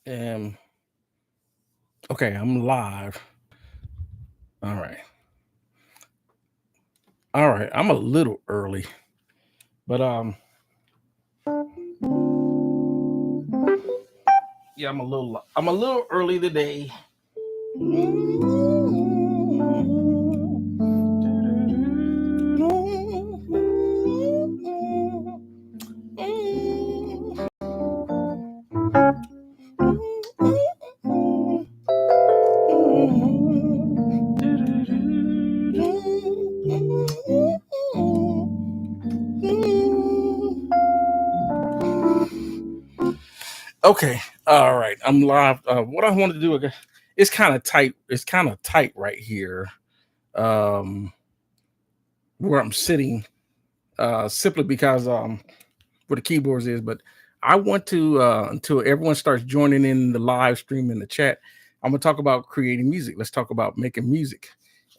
Um, okay, I'm live. All right. All right. I'm a little early, but yeah, I'm a little early today. Okay. All right. I'm live. What I want to do again, it's kind of tight. It's kind of tight right here. Um, where I'm sitting, simply because where the keyboards is, but I want to until everyone starts joining in the live stream in the chat, I'm gonna talk about creating music. Let's talk about making music.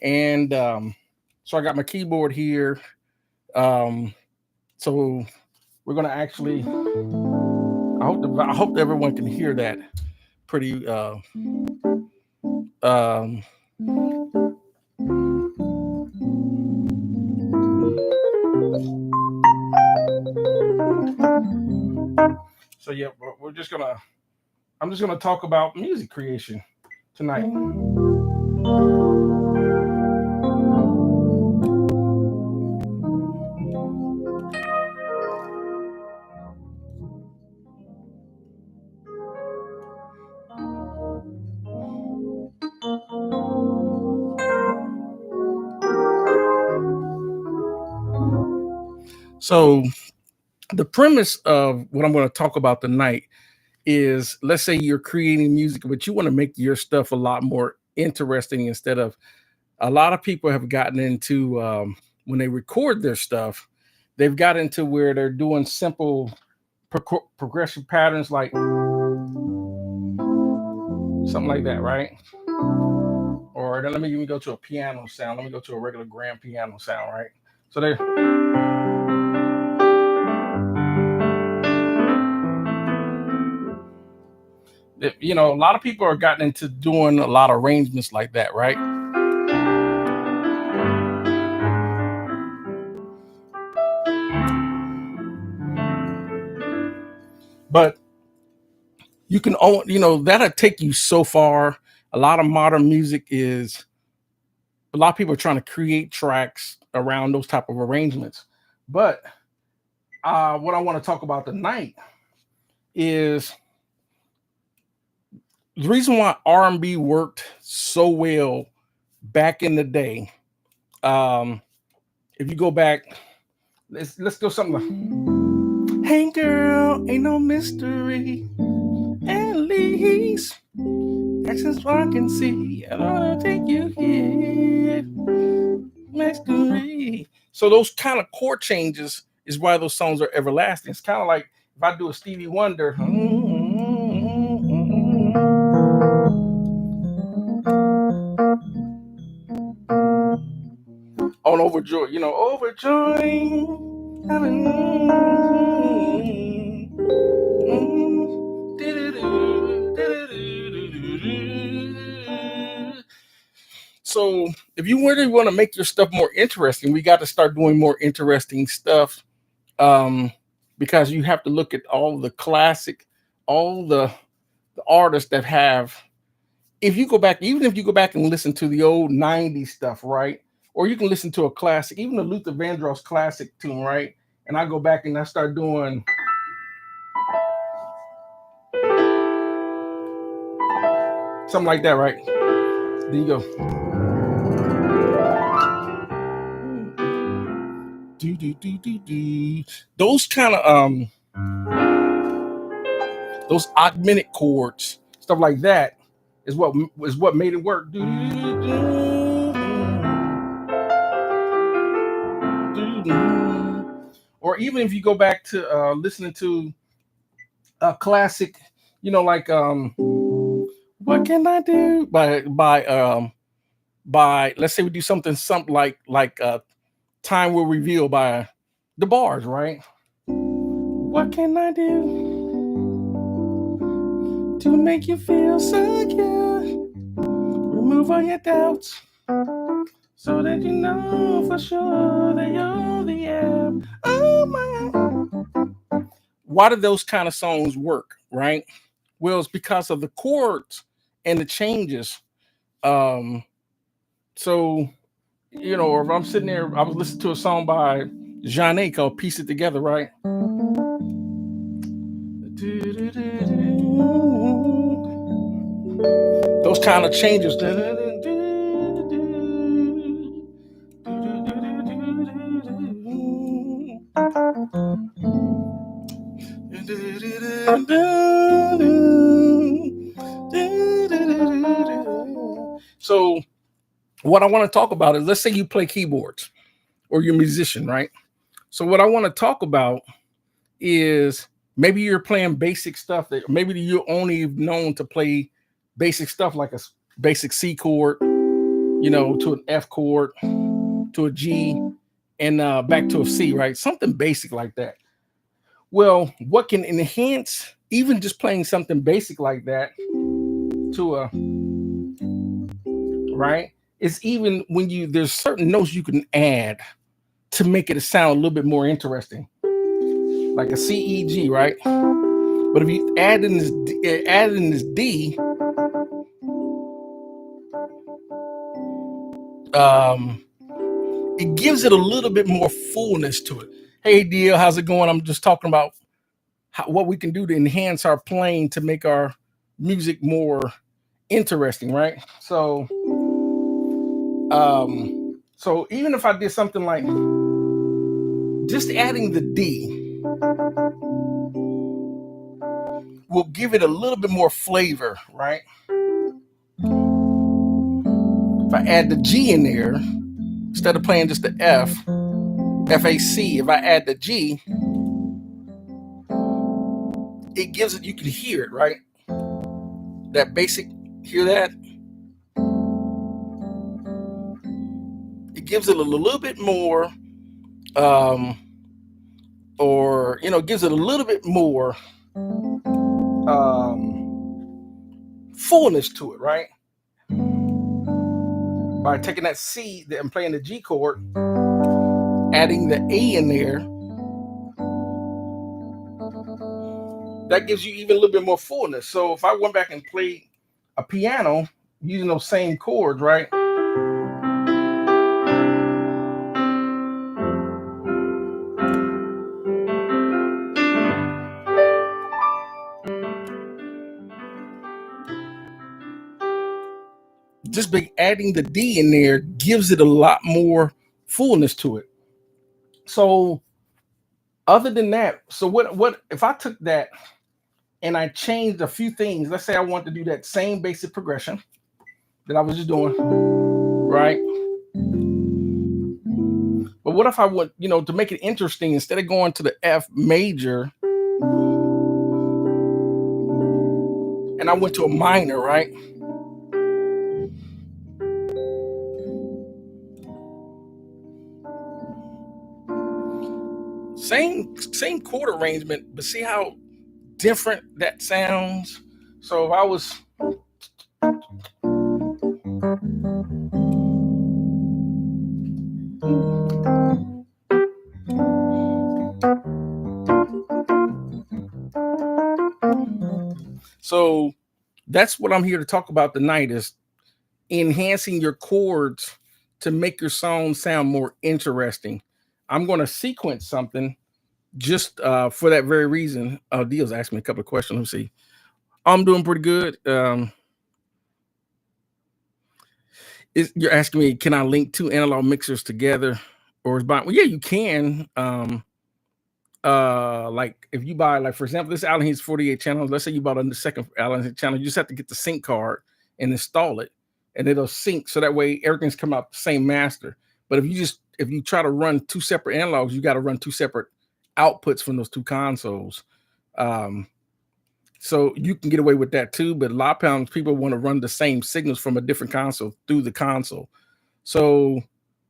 And so I got my keyboard here. Um, so we're gonna actually I hope everyone can hear that pretty um so yeah, we're just gonna I'm just gonna talk about music creation tonight. So the premise of what I'm going to talk about tonight is, let's say you're creating music, but you want to make your stuff a lot more interesting. Instead of, a lot of people have gotten into when they record their stuff, they've got into where they're doing simple progression patterns, like something like that, right? Or then let me even go to a piano sound. Let me go to a regular grand piano sound, right? So there, a lot of people are gotten into doing a lot of arrangements like that, right? But you can own, that'll take you so far. A lot of modern music is, a lot of people are trying to create tracks around those type of arrangements. But what I want to talk about tonight is the reason why R&B worked so well back in the day. Um, if you go back, let's go something like, "Hey girl, ain't no mystery, at least actions I can see. I wanna take you here next to me." So those kind of chord changes is why those songs are everlasting. It's kind of like if I do a Stevie Wonder, on Overjoyed, Overjoyed. So if you really want to make your stuff more interesting, we got to start doing more interesting stuff, um, because you have to look at all the classic, all the artists that have. If you go back, even if you go back and listen to the old '90s stuff, right? Or you can listen to a classic, even the Luther Vandross classic tune, right? And I go back and I start doing something like that, right? There you go. Do, do, do, do, do. Those kind of those augmented chords, stuff like that, is what made it work. Do, do, do, do, do. Or even if you go back to listening to a classic, like "What Can I Do" by let's say we do something like "Time Will Reveal" by the Bars, right? What can I do to make you feel secure. Remove all your doubts so that you know for sure that you're the air. Oh my. Why do those kind of songs work, right? Well, it's because of the chords and the changes. Um, so or if I'm sitting there, I was listening to a song by Jeanne called "Piece It Together," right? Those kind of changes. So what I want to talk about is, let's say you play keyboards or you're a musician, right? So what I want to talk about is, maybe you're playing basic stuff that maybe you're only known to play basic stuff like a basic C chord, to an F chord, to a G, and back to a C, right? Something basic like that. Well, what can enhance even just playing something basic like that to a right? It's even when there's certain notes you can add to make it sound a little bit more interesting, like a C, E, G, right? But if you add in this D, it gives it a little bit more fullness to it. Hey, Deal, how's it going? I'm just talking about what we can do to enhance our playing to make our music more interesting, right? So even if I did something like just adding the D will give it a little bit more flavor, right? If I add the G in there, instead of playing just the F, F-A-C, if I add the G, it gives it, you can hear it, right? That basic, hear that? It gives it a little bit more, gives it a little bit more fullness to it, right? By taking that C and playing the G chord, adding the A in there, that gives you even a little bit more fullness. So if I went back and played a piano using those same chords, right? Just by adding the D in there gives it a lot more fullness to it. So other than that, so what if I took that and I changed a few things? Let's say I want to do that same basic progression that I was just doing, right? But what if I would, to make it interesting, instead of going to the F major, and I went to a minor, right? Same chord arrangement, but see how different that sounds? So if I was so that's what I'm here to talk about tonight, is enhancing your chords to make your song sound more interesting. I'm going to sequence something just for that very reason. Deal's asked me a couple of questions. Let's see. I'm doing pretty good. You're asking me, can I link two analog mixers together, or is well, yeah, you can. Like if you buy, like for example, this Allen Heath 48 channels. Let's say you bought a second Allen Heath channel, you just have to get the sync card and install it, and it'll sync so that way everything's come out the same master. But if you try to run two separate analogs, you got to run two separate outputs from those two consoles. So you can get away with that too, but a lot of times people want to run the same signals from a different console through the console. So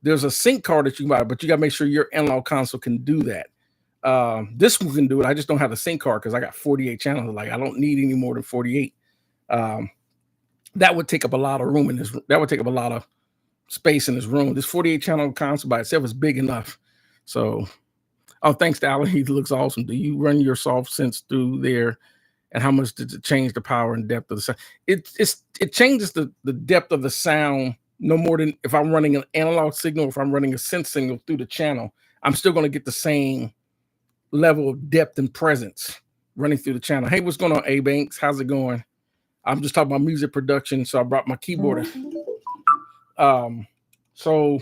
there's a sync card that you can buy, but you got to make sure your analog console can do that. This one can do it. I just don't have the sync card because I got 48 channels. Like I don't need any more than 48. Um, that would take up a lot of room in this. That would take up a lot of space in this room. This 48 channel console by itself is big enough. So, oh, thanks to Alan. He looks awesome. Do you run your soft sense through there? And how much does it change the power and depth of the sound? It changes the depth of the sound no more than if I'm running an analog signal, if I'm running a sense signal through the channel, I'm still going to get the same level of depth and presence running through the channel. Hey, what's going on, A Banks? How's it going? I'm just talking about music production, so I brought my keyboard. So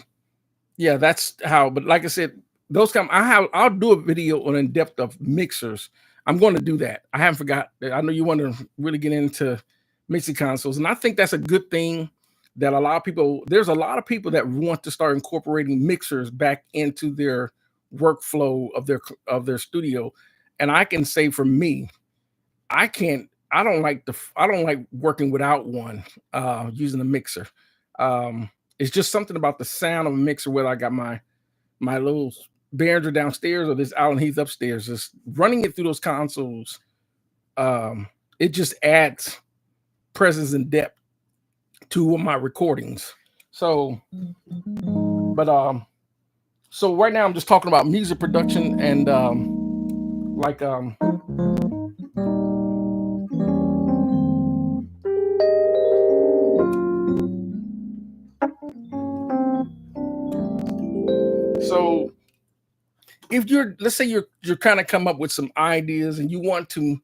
yeah, that's how. But like I said, those come. I'll do a video on in depth of mixers. I'm going to do that. I haven't forgot. I know you want to really get into mixing consoles, and I think that's a good thing. That a lot of people, there's a lot of people that want to start incorporating mixers back into their workflow of their studio. And I can say for me, I can't. I don't like working without one using a mixer. It's just something about the sound of a mixer, whether I got my little Behringer downstairs or this Allen Heath upstairs, just running it through those consoles. It just adds presence and depth to my recordings. So, but so right now I'm just talking about music production and so if let's say you're kind of come up with some ideas and you want to,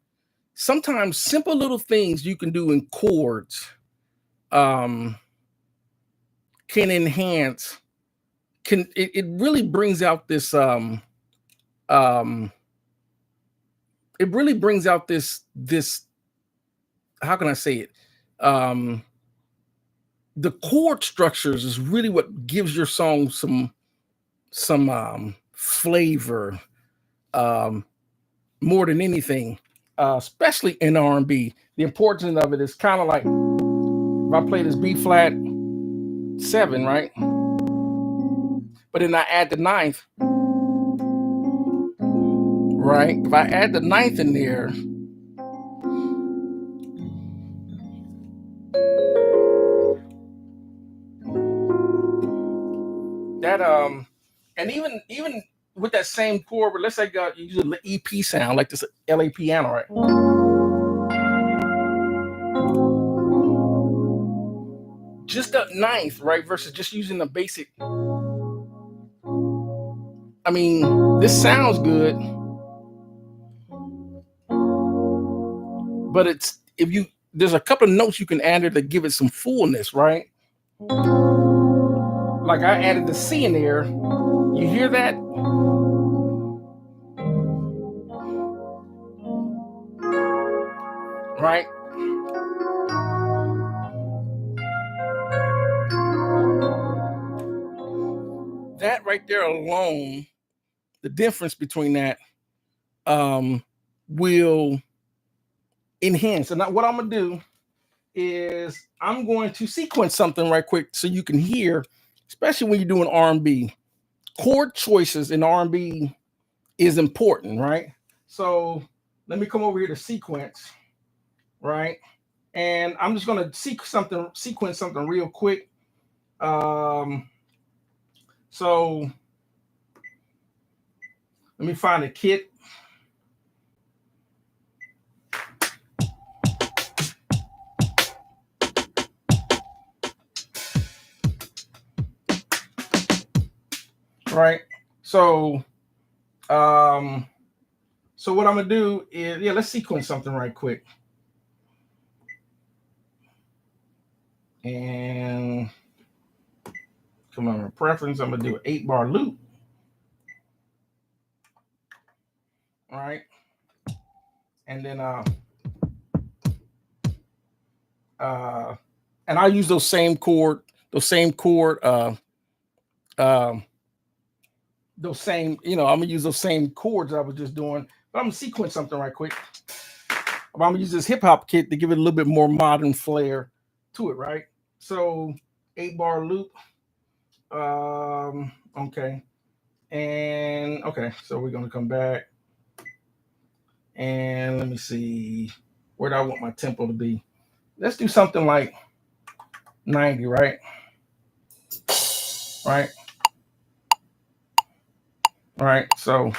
sometimes simple little things you can do in chords can enhance, it really brings out this it really brings out this how can I say it, the chord structures is really what gives your song some flavor, more than anything, especially in R&B. The importance of it is kind of like if I play this B flat 7, right? But then I add the ninth, right? If I add the ninth in there, that and even with that same chord, but let's say you use an EP sound like this LA piano, right? Just the ninth, right? Versus just using the basic. I mean, this sounds good, but there's a couple of notes you can add there to give it some fullness, right? Like I added the C in there. You hear that? Right? That right there alone, the difference between that will enhance. And what I'm gonna do is I'm going to sequence something right quick so you can hear, especially when you're doing R&B. Chord choices in R&B is important, right? So let me come over here to sequence, right? And I'm just gonna sequence something real quick. So let me find a kit. Right. So so what I'm gonna do is, let's sequence something right quick. And come on, preference, I'm gonna do an 8-bar loop. All right. And then and I use those same chord, I'm gonna use those same chords I was just doing, but I'm gonna sequence something right quick. I'm gonna use this hip hop kit to give it a little bit more modern flair to it, right? So 8-bar loop. Okay. And okay, so we're gonna come back. And let me see, where do I want my tempo to be? let's do something like 90, right? Right. All right. So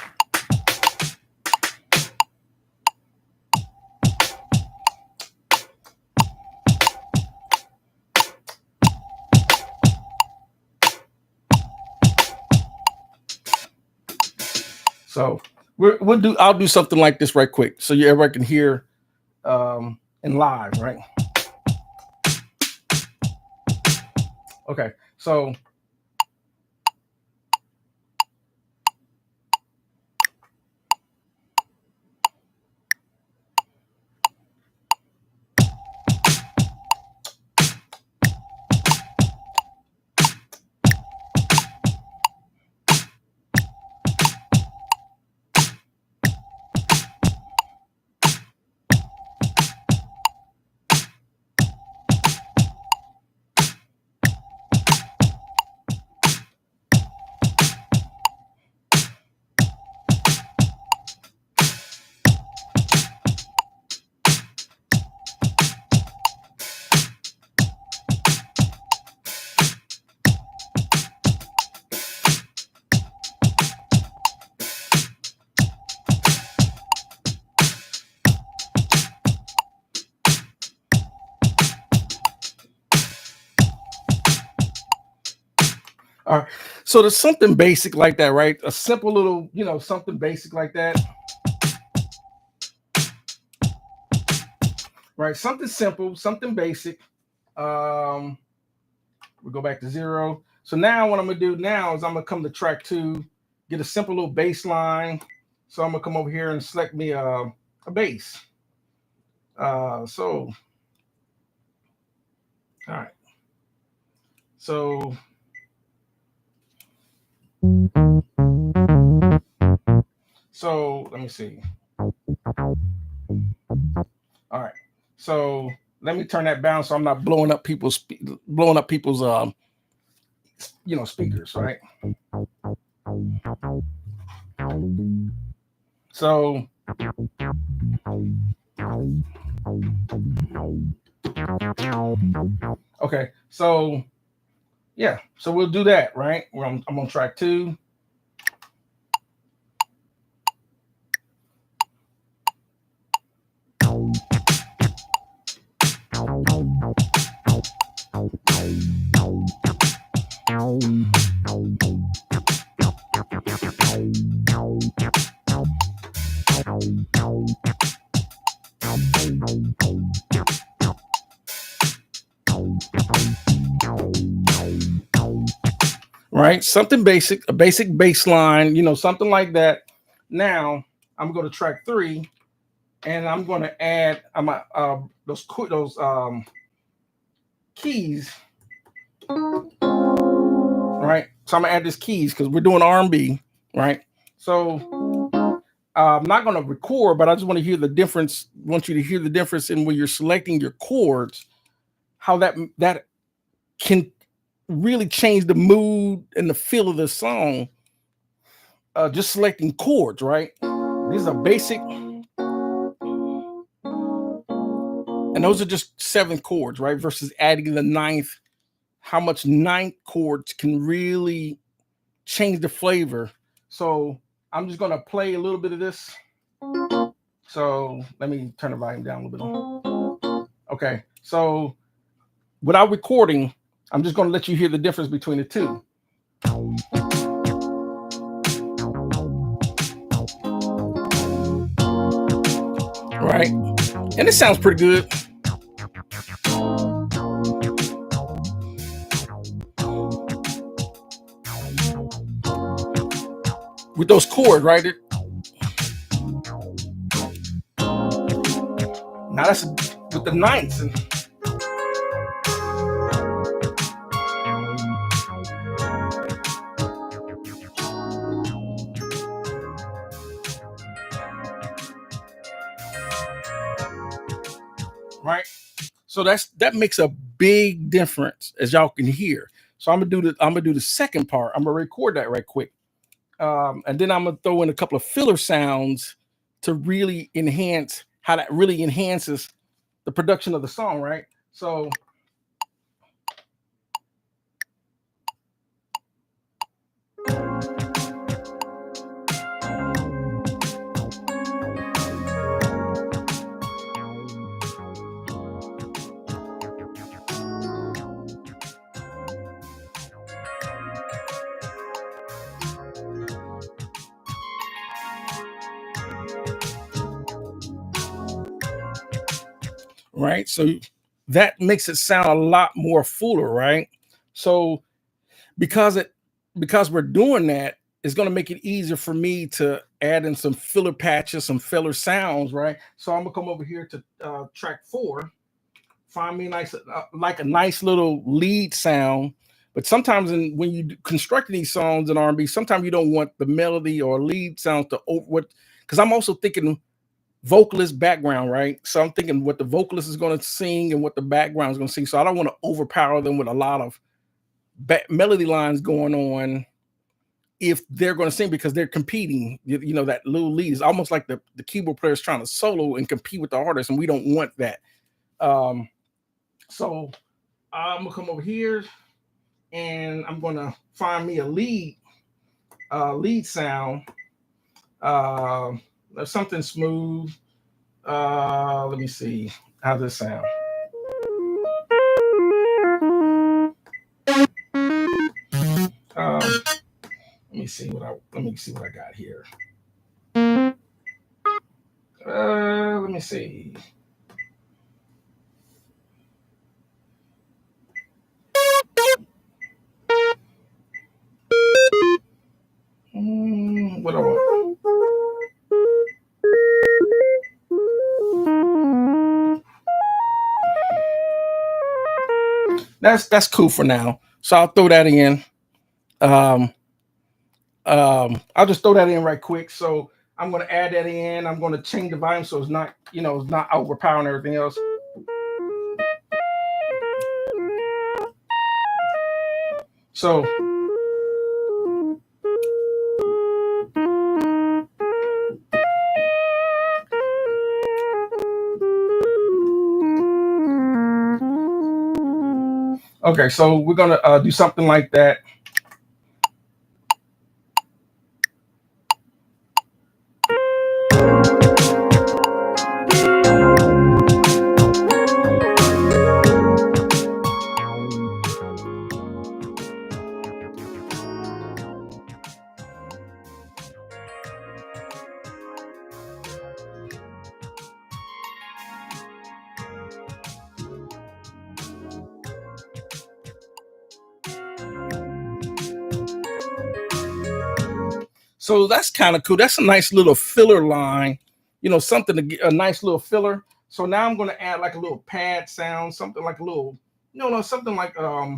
I'll do something like this right quick so you everybody can hear in live, right? Okay. So all right. So there's something basic like that, right? A simple little, something basic like that. Right? Something simple, something basic. We go back to 0. So now what I'm gonna do now is I'm gonna come to track 2, get a simple little bass line. So I'm gonna come over here and select me a bass. So all right. So let me see. All right. So let me turn that down so I'm not blowing up people's speakers, right? So okay. So yeah. So we'll do that, right? I'm on track 2. Right? Something basic, a basic bass line, something like that. Now I'm going to go to track 3, and I'm going to add those keys, right? So I'm gonna add these keys because we're doing R&B, right? So I'm not going to record, but I just want to hear the difference. Want you to hear the difference in when you're selecting your chords, how that can really change the mood and the feel of the song. Just selecting chords, right? These are basic, and those are just 7 chords, right? Versus adding the ninth. How much ninth chords can really change the flavor. So I'm just gonna play a little bit of this. So let me turn the volume down a little bit. Okay, so without recording, I'm just gonna let you hear the difference between the two. Right, and it sounds pretty good. With those chords, right? Now that's with the ninths. Right. So that makes a big difference, as y'all can hear. So I'm gonna do the second part. I'm gonna record that right quick, and then I'm gonna throw in a couple of filler sounds to really enhance how that really enhances the production of the song. Right. So right, so that makes it sound a lot more fuller, right? So because it because we're doing that, it's going to make it easier for me to add in some filler patches, some filler sounds, right? So I'm gonna come over here to track 4, find me a nice like a nice little lead sound. But sometimes when you constructing these songs in R&B, sometimes you don't want the melody or lead sounds to over what, because I'm also thinking vocalist background, right? So I'm thinking what the vocalist is going to sing and what the background is going to sing. So I don't want to overpower them with a lot of melody lines going on if they're going to sing, because they're competing. You know, that little lead is almost like the keyboard player is trying to solo and compete with the artist, and we don't want that. So I'm gonna come over here and I'm gonna find me a lead sound, uh, something smooth. Let me see how this sound. Let me see what I got here. Let me see. What I want? That's cool for now. So I'll throw that in. Um, I'll just throw that in right quick. So I'm going to add that in. I'm going to change the volume so it's not, it's not overpowering everything else. So okay, so we're gonna do something like that. So that's kind of cool. That's a nice little filler line, something to get a nice little filler. So now I'm going to add like a little pad sound, something like a little, something like a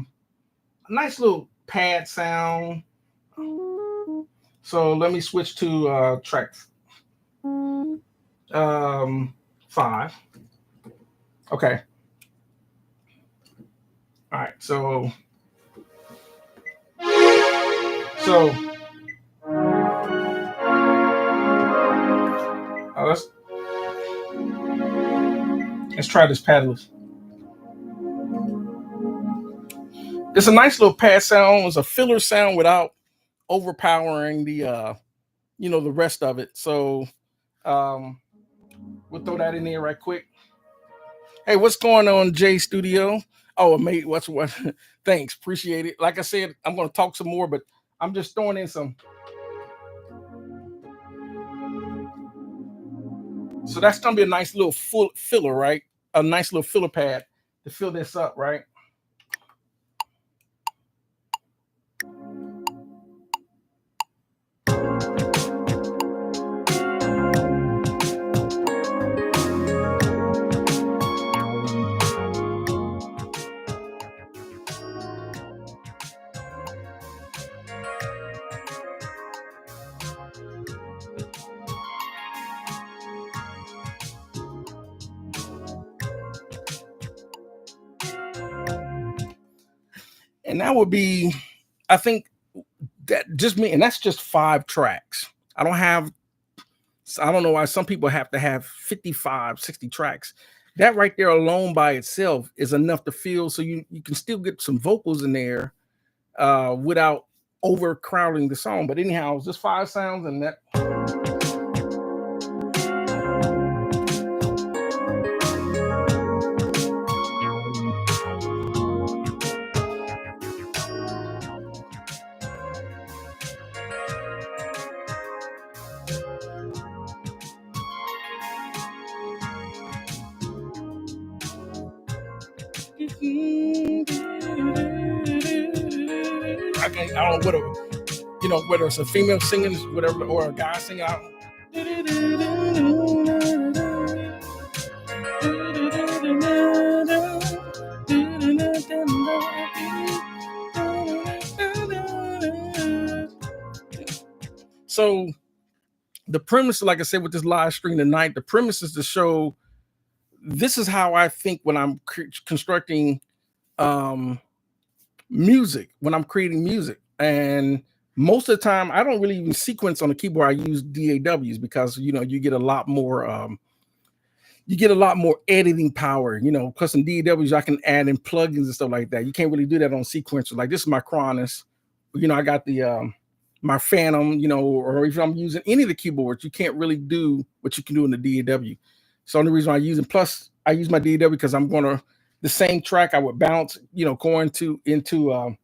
nice little pad sound. So let me switch to track 5. Okay. All right. So let's try this padless. It's a nice little pad sound. It's a filler sound without overpowering the rest of it. So we'll throw that in there right quick. Hey, what's going on, J Studio? Oh, mate, what's what? Thanks, appreciate it. Like I said, I'm going to talk some more, but I'm just throwing in some. So that's going to be a nice little full filler, right? A nice little filler pad to fill this up, right? And that would be, I think that just me, and that's just 5 tracks. I don't know why some people have to have 55, 60 tracks. That right there alone by itself is enough to feel, so you can still get some vocals in there without overcrowding the song. But anyhow, it's just 5 sounds and that. I don't know what whether it's a female singing, whatever, or a guy singing out. So the premise, like I said, with this live stream tonight, the premise is to show this is how I think when I'm constructing music, when I'm creating music. And most of the time, I don't really even sequence on the keyboard. I use DAWs because you get a lot more editing power. Custom DAWs, I can add in plugins and stuff like that. You can't really do that on sequencer. Like this is my Cronus. I got the my Phantom, or if I'm using any of the keyboards, you can't really do what you can do in the DAW. So the only reason I use it, plus I use my DAW because I'm gonna the same track I would bounce, going into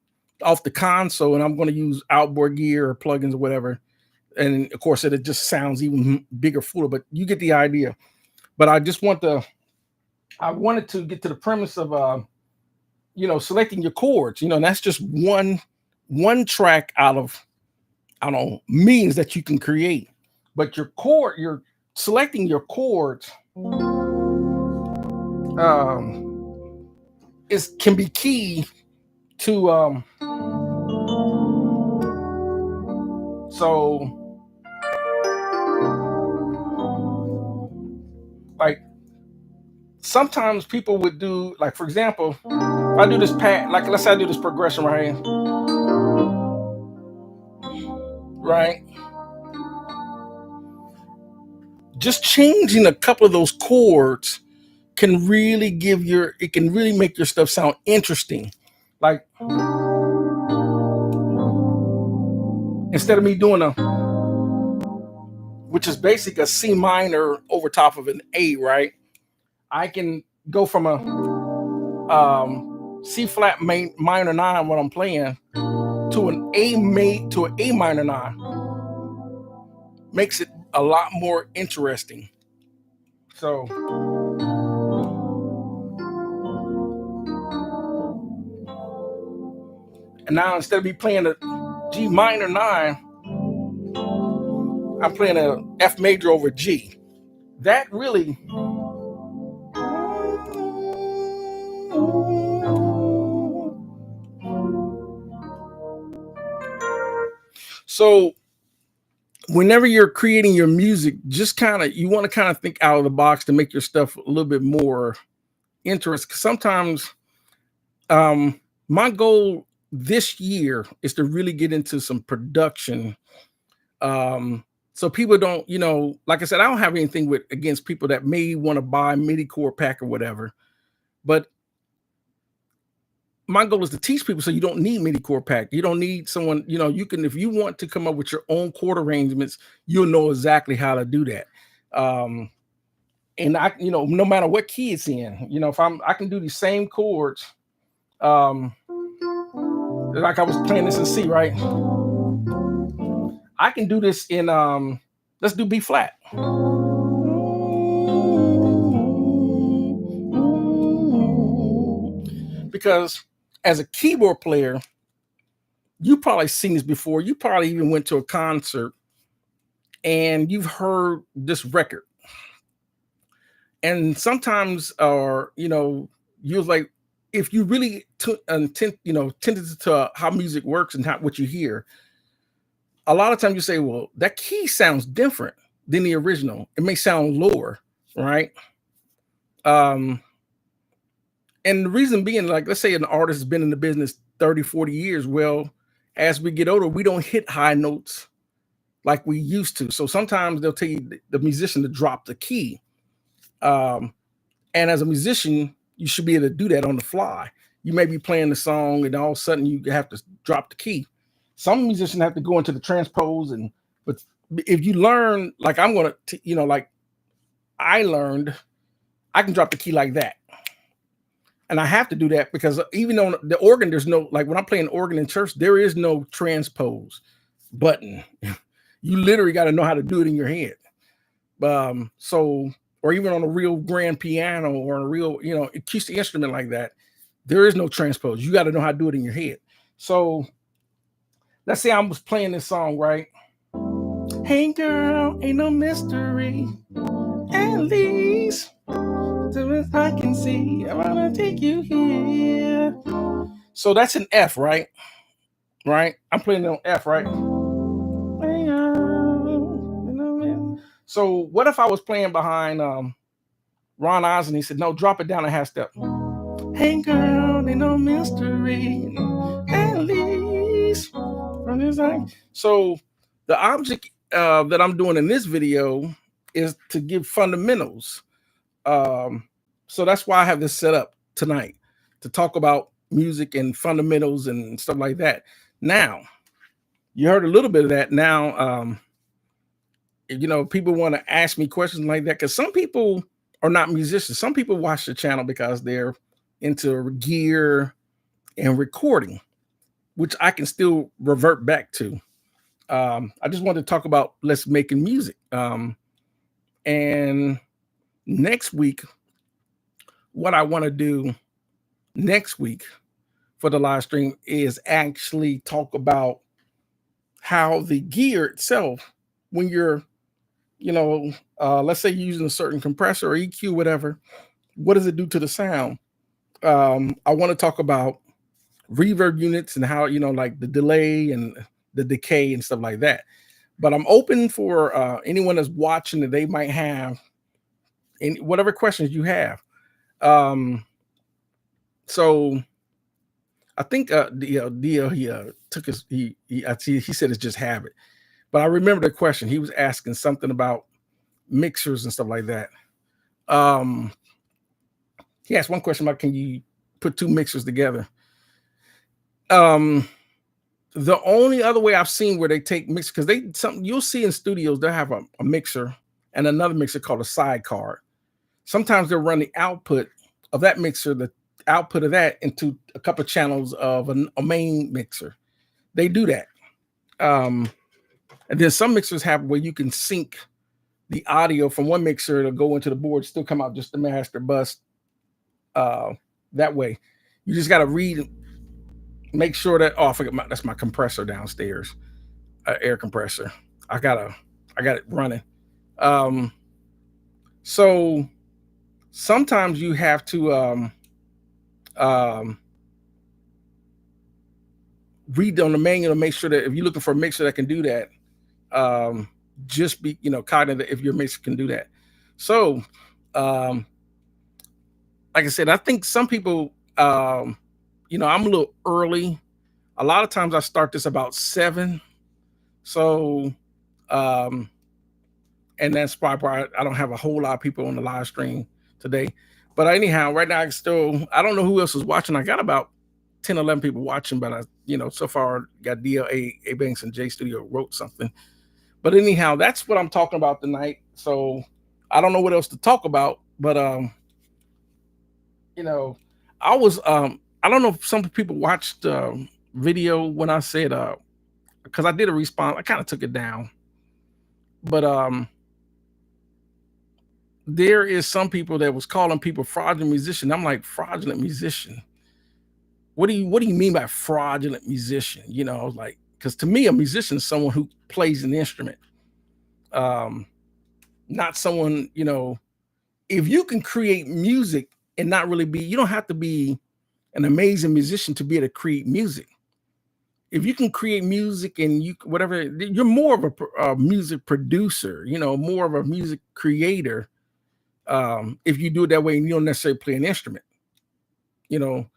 off the console, and I'm going to use outboard gear or plugins or whatever. And of course, it just sounds even bigger, fuller. But you get the idea. But I wanted to get to the premise of selecting your chords. And that's just one track out of millions that you can create. But you're selecting your chords. Can be key to so like sometimes people would do, like, for example, if I do this like let's say I do this progression right here, right? Just changing a couple of those chords can really make your stuff sound interesting. Like instead of me doing which is basically a C minor over top of an A, right? I can go from a C flat minor 9 when I'm playing to an A minor 9. Makes it a lot more interesting. So and now instead of me playing a G minor 9, I'm playing a F major over G. That really so whenever you're creating your music, just you want to think out of the box to make your stuff a little bit more interesting. Because sometimes my goal this year is to really get into some production. So people don't, like I said, I don't have anything against people that may want to buy MIDI core pack or whatever, but my goal is to teach people so you don't need MIDI core pack. You don't need someone, you can, if you want to come up with your own chord arrangements, you'll know exactly how to do that. And I, no matter what key it's in, if I can do these same chords, like I was playing this in C, right? I can do this in let's do B flat. Because as a keyboard player, you probably seen this before. You probably even went to a concert and you've heard this record. And sometimes, you're like, if you really tended to how music works and what you hear, a lot of times you say, well, that key sounds different than the original. It may sound lower, right? And the reason being, like, let's say an artist has been in the business 30, 40 years. Well, as we get older, we don't hit high notes like we used to. So sometimes they'll tell you, the musician, to drop the key. And as a musician, you should be able to do that on the fly. You may be playing the song and all of a sudden you have to drop the key. Some musicians have to go into the transpose, and but if you learn, like I'm gonna, like I learned, I can drop the key like that. And I have to do that because even on the organ, there's no, like when I'm playing organ in church, there is no transpose button. You literally got to know how to do it in your head. So, or even on a real grand piano or a real, acoustic instrument like that, there is no transpose. You got to know how to do it in your head. So let's say I was playing this song, right? Hey girl, ain't no mystery. At least I can see, I wanna take you here. So that's an F, right? Right? I'm playing it on F, right? So what if I was playing behind Ron Oz and he said, no, drop it down a half step. Hey girl, ain't no mystery. At least. So the object that I'm doing in this video is to give fundamentals. So that's why I have this set up tonight, to talk about music and fundamentals and stuff like that. Now, you heard a little bit of that. Now, people want to ask me questions like that because some people are not musicians. Some people watch the channel because they're into gear and recording, which I can still revert back to. I just wanted to talk about let's making music. And next week, what I want to do next week for the live stream is actually talk about how the gear itself, when you're, let's say you're using a certain compressor or EQ, whatever, what does it do to the sound? I want to talk about reverb units and how, like the delay and the decay and stuff like that. But I'm open for anyone that's watching that they might have any whatever questions you have. So I think Dio he took his I see he said it's just habit, but I remember the question he was asking something about mixers and stuff like that. He asked one question about can you put two mixers together. The only other way I've seen where they take mix, because you'll see in studios they'll have a mixer and another mixer called a sidecar. Sometimes they'll run the output of that mixer, the output of that, into a couple of channels of a main mixer. They do that. And then some mixers have where you can sync the audio from one mixer to go into the board, still come out just the master bus. That way, you just got to make sure that, I forget that's my compressor downstairs, air compressor. I got it running. So sometimes you have to read on the manual to make sure that if you're looking for a mixer that can do that, just be cognitive if your mixer can do that. So like I said, I think some people I'm a little early. A lot of times I start this about 7. So and that's probably I don't have a whole lot of people on the live stream today. But anyhow, right now I don't know who else is watching. I got about 10, 11 people watching, but so far got DLA, A Banks, and J Studio wrote something. But anyhow, that's what I'm talking about tonight. So I don't know what else to talk about, but I was I don't know if some people watched video when I said because I did a response. I kind of took it down, but there is some people that was calling people fraudulent musician. I'm like, fraudulent musician? What do you mean by fraudulent musician? I was like, because to me, a musician is someone who plays an instrument. Not someone, if you can create music and not really you don't have to be an amazing musician to be able to create music. If you can create music and you're more of a music producer, more of a music creator. If you do it that way and you don't necessarily play an instrument, you don't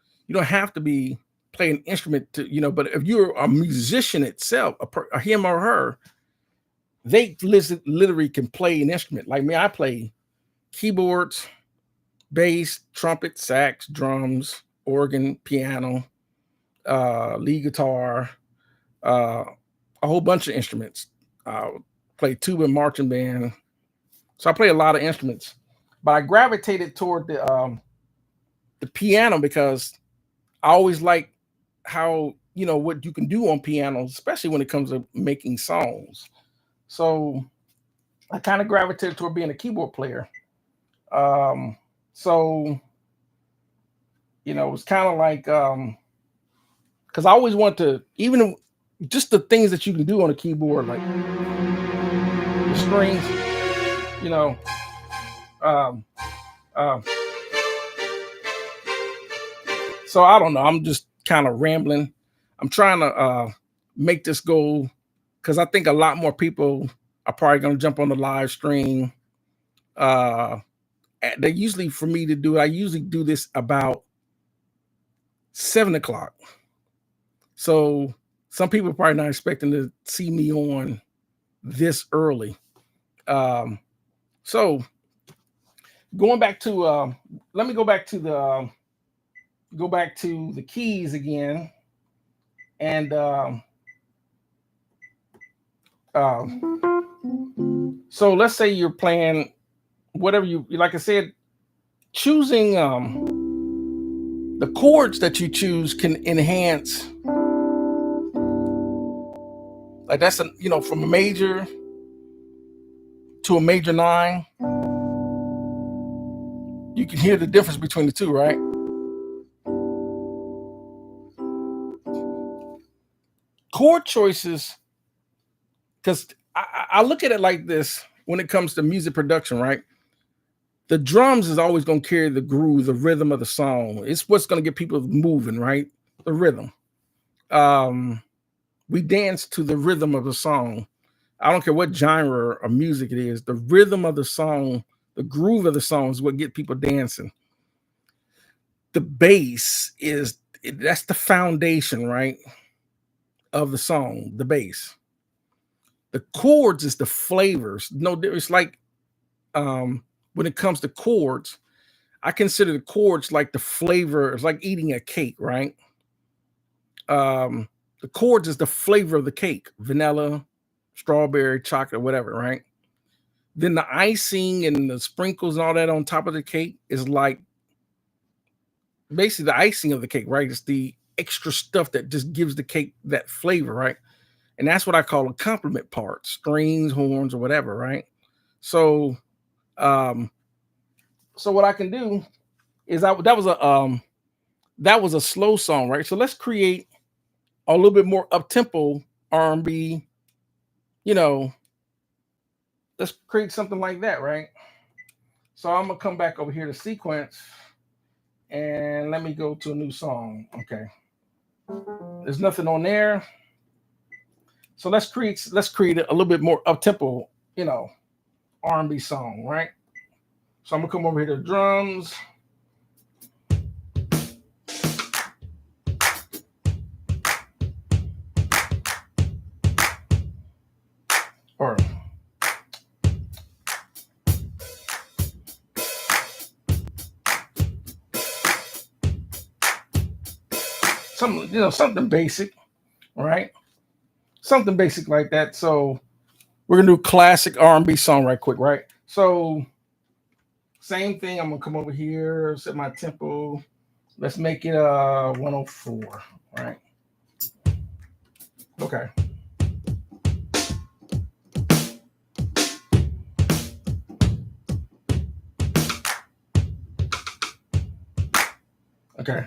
have to be playing an instrument to, but if you're a musician itself, him or her, they literally can play an instrument. Like me, I play keyboards, bass, trumpet, sax, drums, organ, piano, lead guitar, uh, a whole bunch of instruments. Play tuba and marching band. So I play a lot of instruments, but I gravitated toward the piano because I always like how what you can do on piano, especially when it comes to making songs. So I kind of gravitated toward being a keyboard player. Um, so it's kind of like because I always want to even just the things that you can do on a keyboard, like the strings, you know. Um, uh, so I don't know. I'm just kind of rambling. I'm trying to make this go because I think a lot more people are probably going to jump on the live stream. They usually for me to do. I usually do this about 7 o'clock. So some people are probably not expecting to see me on this early. So going back to let me go back to the keys again, and uh, so let's say you're playing whatever you like. I said, choosing the chords that you choose can enhance. Like that's from a major to a major 9. You can hear the difference between the two, right? Chord choices, because I look at it like this when it comes to music production, right? The drums is always going to carry the groove, the rhythm of the song. It's what's going to get people moving, right? The rhythm. We dance to the rhythm of the song. I don't care what genre of music it is. The rhythm of the song, the groove of the song is what get people dancing. The bass that's the foundation, right, of the song, the bass. The chords is the flavors. No, it's like when it comes to chords, I consider the chords like the flavor. It's like eating a cake, right? The chords is the flavor of the cake, vanilla, strawberry, chocolate, whatever, right? Then the icing and the sprinkles and all that on top of the cake is like basically the icing of the cake, right? It's the extra stuff that just gives the cake that flavor, right? And that's what I call a complement part, strings, horns, or whatever, right? So, so what I can do is that was a slow song, right? So let's create a little bit more up tempo R&B. Let's create something like that, right? So I'm gonna come back over here to sequence, and let me go to a new song. Okay, there's nothing on there. So let's create a little bit more up tempo, R&B song, right? So I'm gonna come over here to drums. Or something basic, right? Something basic like that. So we're gonna do classic R&B song right quick, right? So same thing. I'm gonna come over here, set my tempo. Let's make it 104, right? Okay. Okay.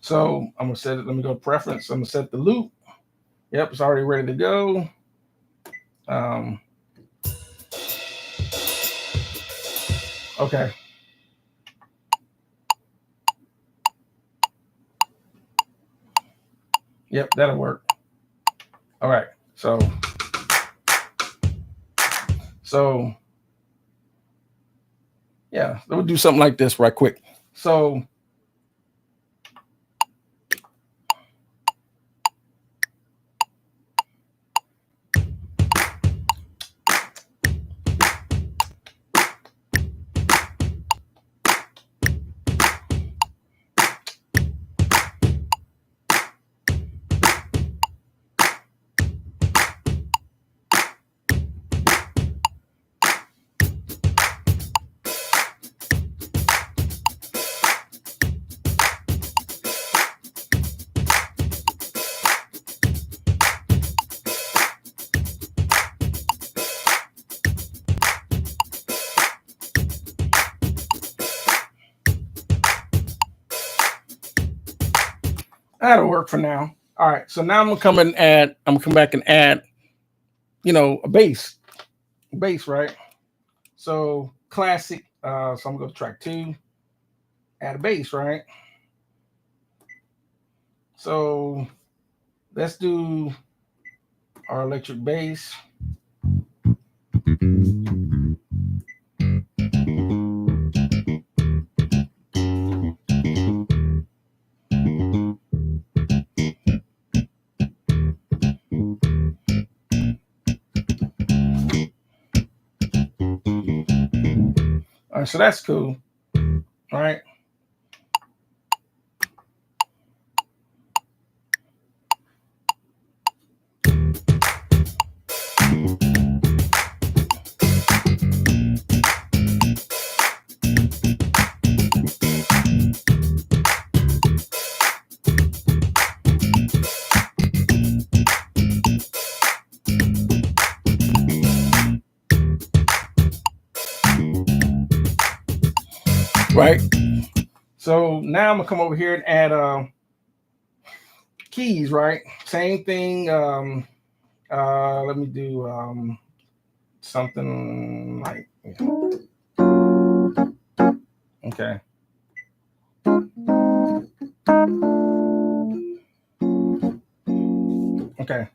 So I'm gonna set it. Let me go to preference. I'm gonna set the loop. Yep, it's already ready to go. Okay. Yep, that'll work. All right. So yeah, we'll do something like this right quick. So That'll work for now. All right. So now I'm gonna come and add. I'm gonna come back and add. A bass, right? So classic. So I'm gonna go to track two. Add a bass, right? So let's do our electric bass. All right, so that's cool. All right. Right. So now I'm gonna come over here and add keys, right? Same thing. Let me do something like okay. Okay.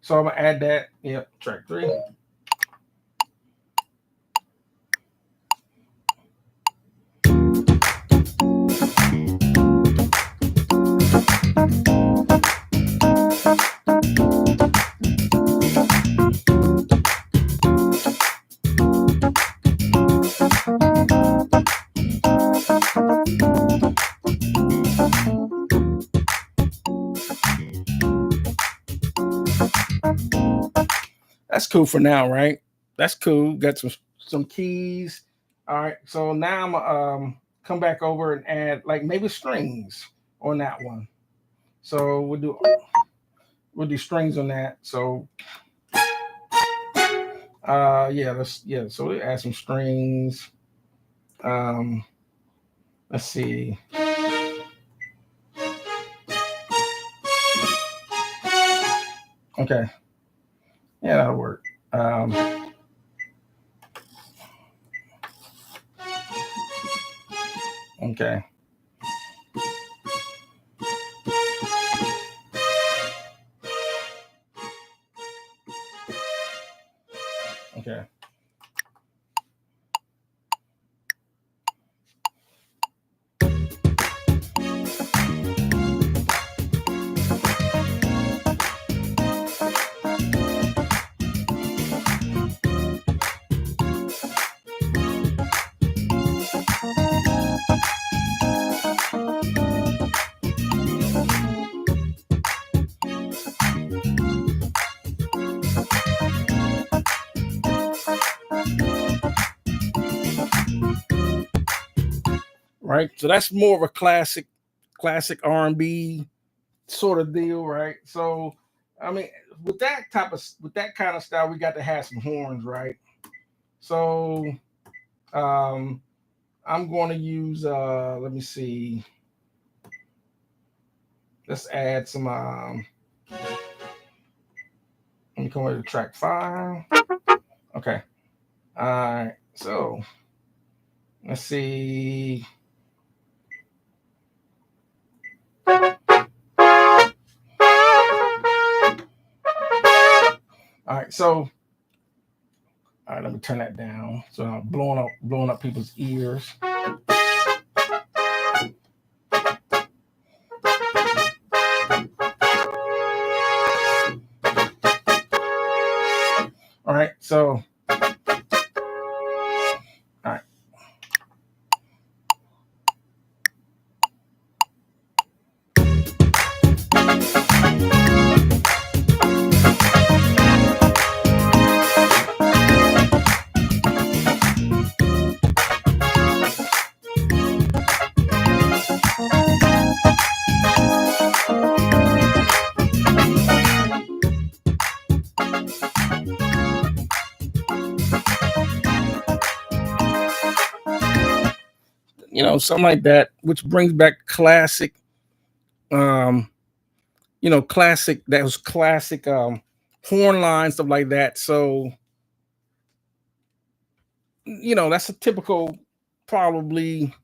So I'm gonna add that. Yep, track three. That's cool for now, right? That's cool. Got some keys. All right. So now I'm gonna come back over and add like maybe strings on that one. So we'll do strings on that. So yeah. So we'll add some strings. Let's see. Okay. Yeah, that'll work. Okay. Okay. Right. So that's more of a classic R&B sort of deal, right? So I mean, with that kind of style, we got to have some horns, right? So um I'm going to use let me see. Let's add some let me come over to track five. Okay. All right. So let's see. All right. So all right, let me turn that down. So I'm blowing up people's ears. All right. So all right. Something like that, which brings back classic Um, classic, that was classic horn lines, stuff like that. So, that's a typical probably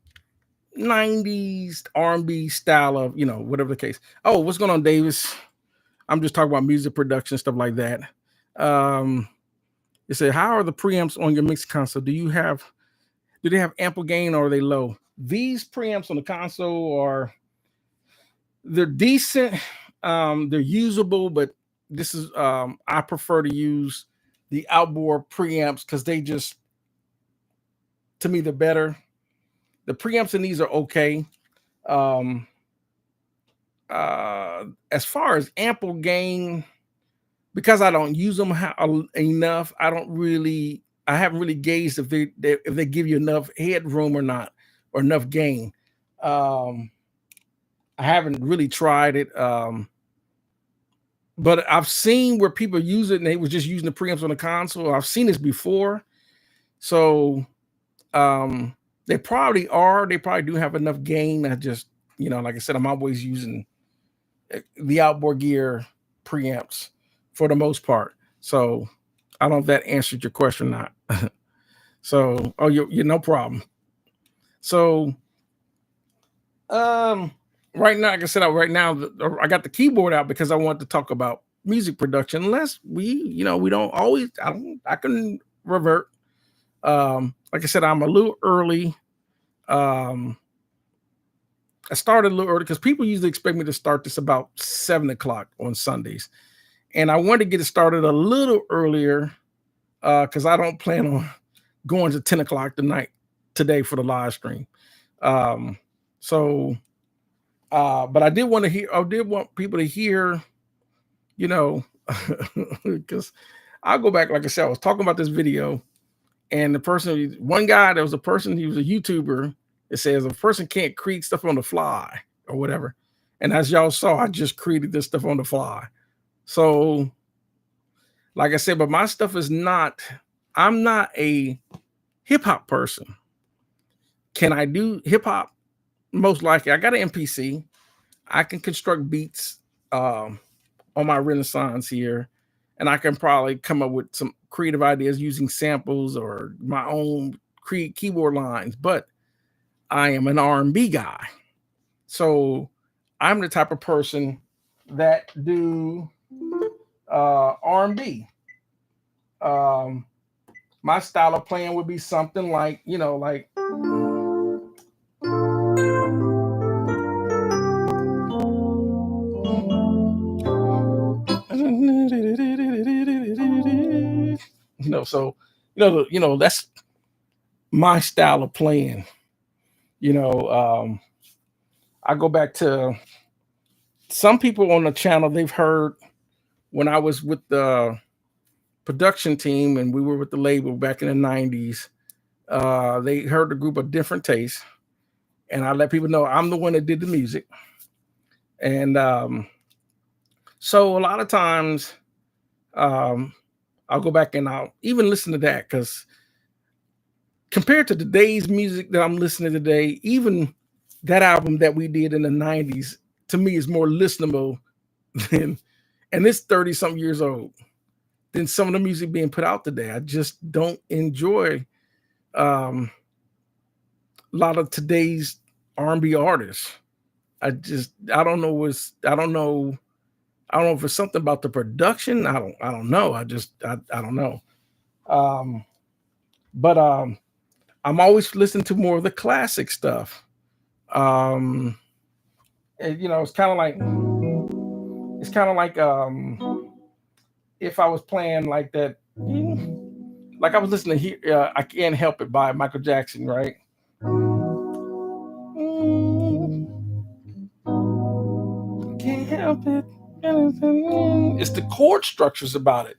90s R&B style of, whatever the case. Oh, what's going on, Davis? I'm just talking about music production, stuff like that. Um, it said, how are the preamps on your mix console? Do they have ample gain or are they low? These preamps on the console they're decent. They're usable, but this is I prefer to use the outboard preamps because they just, to me, they're better. The preamps in these are okay. Um, as far as ample gain, because I don't use them enough, I haven't really gauged if they give you enough headroom or not, or enough gain. I haven't really tried it. But I've seen where people use it and they was just using the preamps on the console. I've seen this before. So they probably do have enough gain. I just, like I said, I'm always using the outboard gear preamps for the most part. So I don't know if that answered your question or not. So, you're no problem. So, right now, like I said, right now, I got the keyboard out because I want to talk about music production. Unless we don't always, I can revert. Like I said, I'm a little early. I started a little early because people usually expect me to start this about 7 o'clock on Sundays. And I wanted to get it started a little earlier because I don't plan on going to 10 o'clock tonight today for the live stream. So, but I did want people to hear, because I'll go back, like I said, I was talking about this video, and there was a person, he was a YouTuber. It says a person can't create stuff on the fly or whatever. And as y'all saw, I just created this stuff on the fly. So, like I said, but my stuff is I'm not a hip hop person. Can I do hip hop? Most likely. I got an MPC. I can construct beats on my Renaissance here, and I can probably come up with some creative ideas using samples or my own keyboard lines. But I am an R&B guy, so I'm the type of person that do R&B. My style of playing would be something like, like. So that's my style of playing. I go back to some people on the channel. They've heard when I was with the production team and we were with the label back in the 90s. They heard the group of Different Tastes, and I let people know I'm the one that did the music. And so a lot of times I'll go back and I'll even listen to that, because compared to today's music that I'm listening to today, even that album that we did in the 90s, to me, is more listenable than, and it's 30 something years old, than some of the music being put out today. I just don't enjoy a lot of today's R&B artists. I don't know if it's something about the production. I don't know. I don't know. But I'm always listening to more of the classic stuff. And, it's kind of like if I was playing like that, like I was listening to I Can't Help It by Michael Jackson, right? Can't help it. It's the chord structures about it.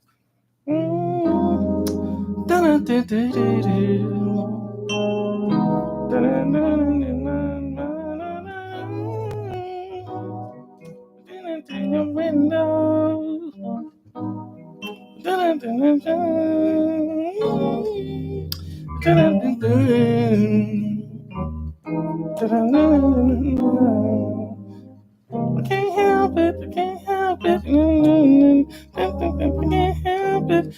I can't help it. I can't help it. I can't help it.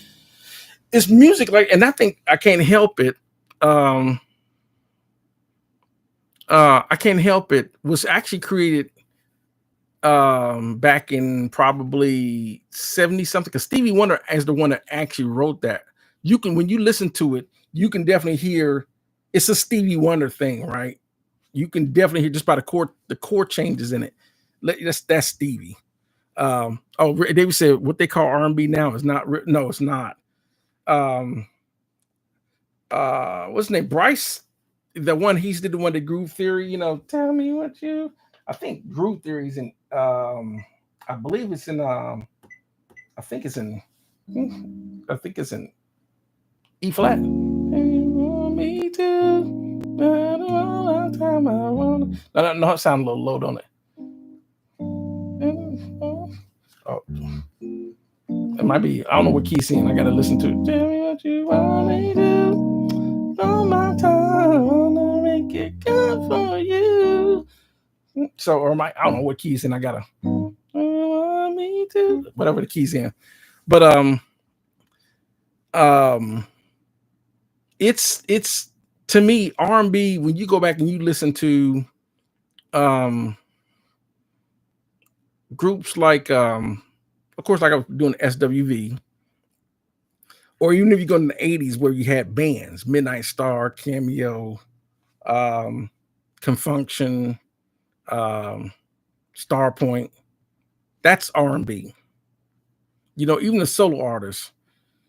It's music like, and I think I can't help it. Um, I can't help it was actually created back in probably 70 something, because Stevie Wonder is the one that actually wrote that. You can, when you listen to it, you can definitely hear it's a Stevie Wonder thing, right? You can definitely hear just by the chord changes in it. That's Stevie. David said what they call R&B now is not no, it's not. Um what's his name? Bryce, the one he's the one that Groove Theory, tell me what you, I think Groove Theory's in I believe it's in I think it's in I think it's in E flat. Me too. No, no, it sounds a little low, don't it? Oh, it might be. I don't know what key scene. I gotta listen to it. Tell me what you want me to do. On my time, I'll make it good for you. So, or I don't know what keys in. I gotta. Want me to, whatever the keys in. But um, it's to me R&B. When you go back and you listen to um groups like of course, like I was doing SWV, or even if you go in the 80s where you had bands, Midnight Star, Cameo, um, Confunction, um, Star Point, that's R&B. Even the solo artists,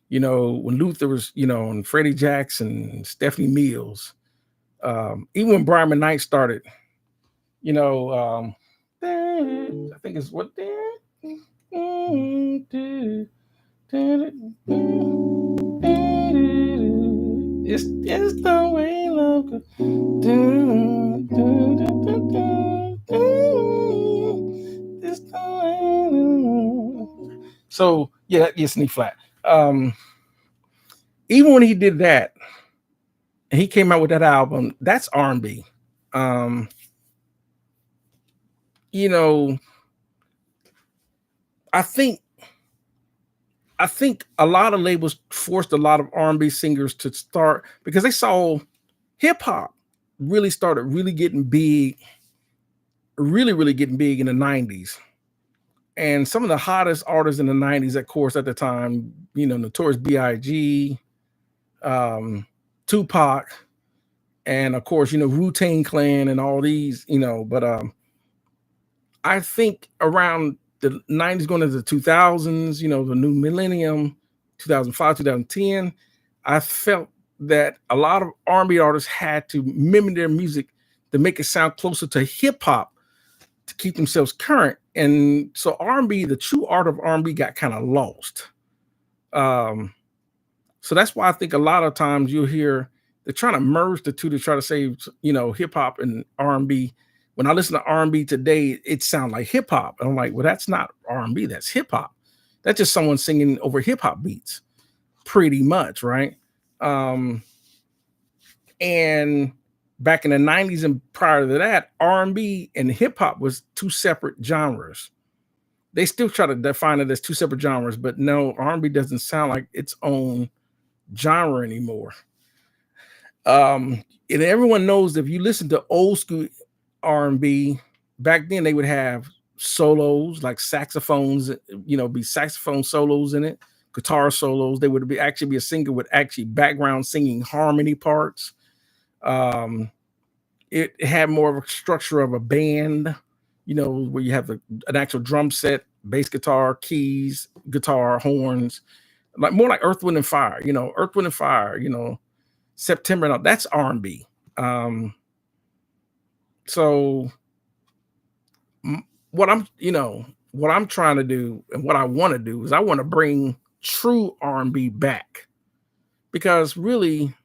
when Luther was, and Freddie Jackson, Stephanie Mills, even when Brian McKnight started, I think it's what it's the way love goes. It's the way. So yeah, yes, knee flat. Even when he did that, and he came out with that album, that's R&B. Um, you know, I think a lot of labels forced a lot of R&B singers to start because they saw hip hop really started really getting big, really getting big in the 90s. And some of the hottest artists in the 90s, of course, at the time, Notorious B.I.G., Tupac, and of course, Wu-Tang Clan and all these, but I think around the 90s going into the 2000s, the new millennium, 2005, 2010, I felt that a lot of R&B artists had to mimic their music to make it sound closer to hip hop to keep themselves current. And so R&B, the true art of R&B got kind of lost. So that's why I think a lot of times you'll hear they're trying to merge the two to try to save, hip hop and R&B. When I listen to R&B today, it sounds like hip hop. And I'm like, well, that's not R&B, that's hip hop. That's just someone singing over hip hop beats, pretty much, right? And back in the 90s and prior to that, R&B and hip hop was two separate genres. They still try to define it as two separate genres, but no, R&B doesn't sound like its own genre anymore. And everyone knows if you listen to old school R&B, back then they would have solos like saxophones, be saxophone solos in it, guitar solos. They would actually be a singer with actually background singing harmony parts. It had more of a structure of a band, where you have an actual drum set, bass guitar, keys, guitar, horns, like more like Earth, Wind and Fire, Earth, Wind and Fire, September. Now that's R&B. So what I'm trying to do and what I want to do is I want to bring true R&B back, because really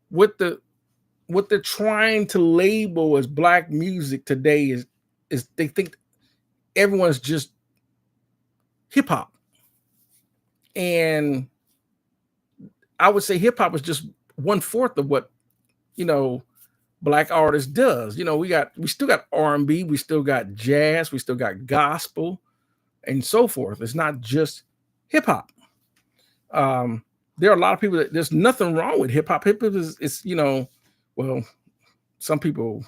what they're trying to label as black music today is they think everyone's just hip hop. And I would say hip hop is just 1/4 of what, black artist does. We still got R&B, we still got jazz, we still got gospel, and so forth. It's not just hip hop. Um, there are a lot of people that there's nothing wrong with hip hop. Hip hop is well, some people,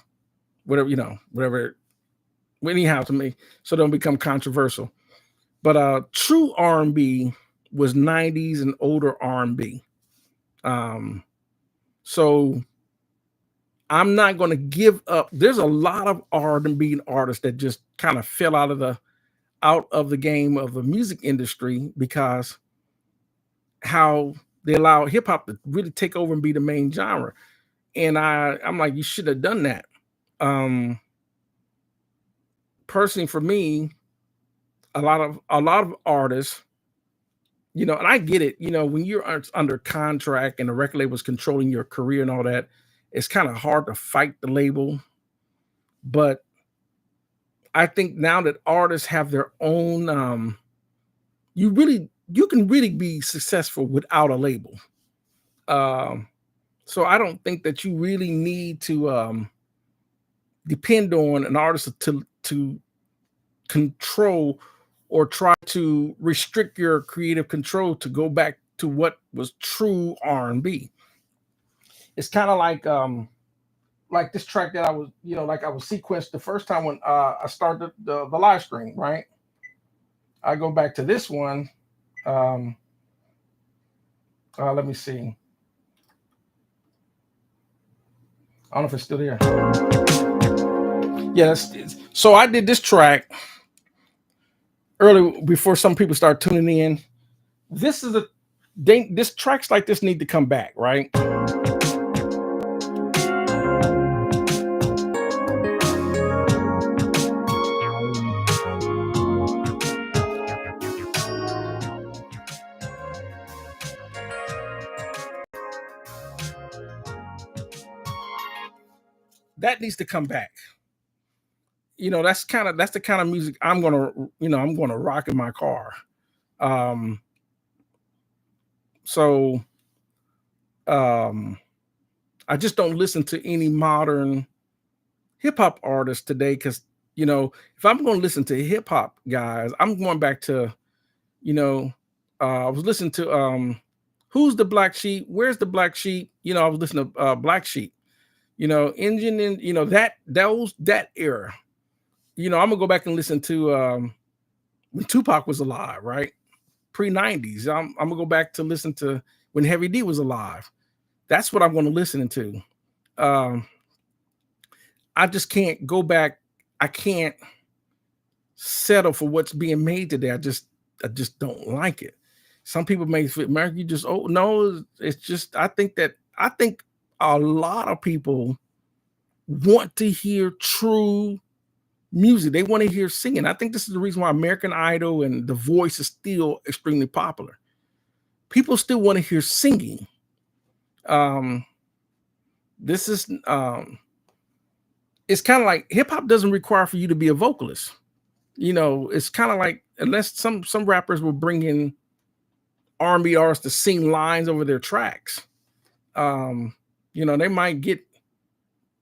whatever. Anyhow, to me, so don't become controversial. But true R&B was 90s and older R&B. So I'm not going to give up. There's a lot of R&B artists that just kind of fell out of the game of the music industry because how they allow hip hop to really take over and be the main genre. And I'm like, you should have done that. Personally, for me, a lot of artists, and I get it, when you're under contract and the record label's controlling your career and all that, it's kind of hard to fight the label. But I think now that artists have their own, you can really be successful without a label. So I don't think that you really need to depend on an artist to control or try to restrict your creative control to go back to what was true R&B. It's kind of like this track that I was, like I was sequenced the first time when I started the live stream, right? I go back to this one. Let me see. I don't know if it's still there. Yes. So I did this track early before some people start tuning in. This tracks like this need to come back, right? That needs to come back. That's the kind of music I'm gonna rock in my car. So I just don't listen to any modern hip hop artists today because if I'm going to listen to hip hop guys, I'm going back to I was listening to Who's the Black Sheep? Where's the Black Sheep? I was listening to Black Sheep. Engine and that era. I'm gonna go back and listen to when Tupac was alive, right? Pre-90s. I'm gonna go back to listen to when Heavy D was alive. That's what I'm gonna listen to. I just can't go back. I can't settle for what's being made today. I just don't like it. Some people may feel, Mark, you just no, it's just I think a lot of people want to hear true music. They want to hear singing. I think this is the reason why American Idol and The Voice is still extremely popular. People still want to hear singing. This is it's kind of like hip hop doesn't require for you to be a vocalist. It's kind of like unless some rappers will bring in R&B artists to sing lines over their tracks. They might get,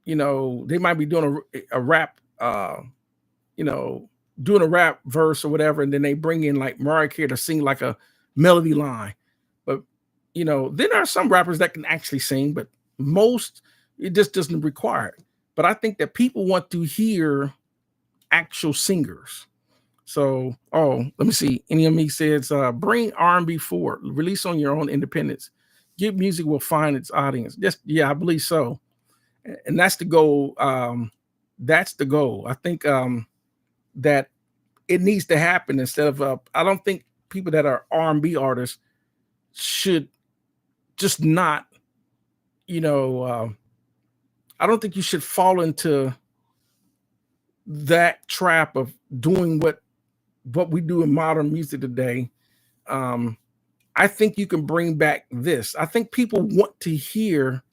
they might be doing a rap, doing a rap verse or whatever, and then they bring in like Mariah Carey to sing like a melody line. But then there are some rappers that can actually sing, but most it just doesn't require it. But I think that people want to hear actual singers. So, let me see. Any of me says, bring R&B forward, release on your own independence. Good music will find its audience. I believe so. And that's the goal. That's the goal. I think that it needs to happen instead of, I don't think people that are R&B artists should just not, I don't think you should fall into that trap of doing what we do in modern music today. I think you can bring back this. I think people want to hear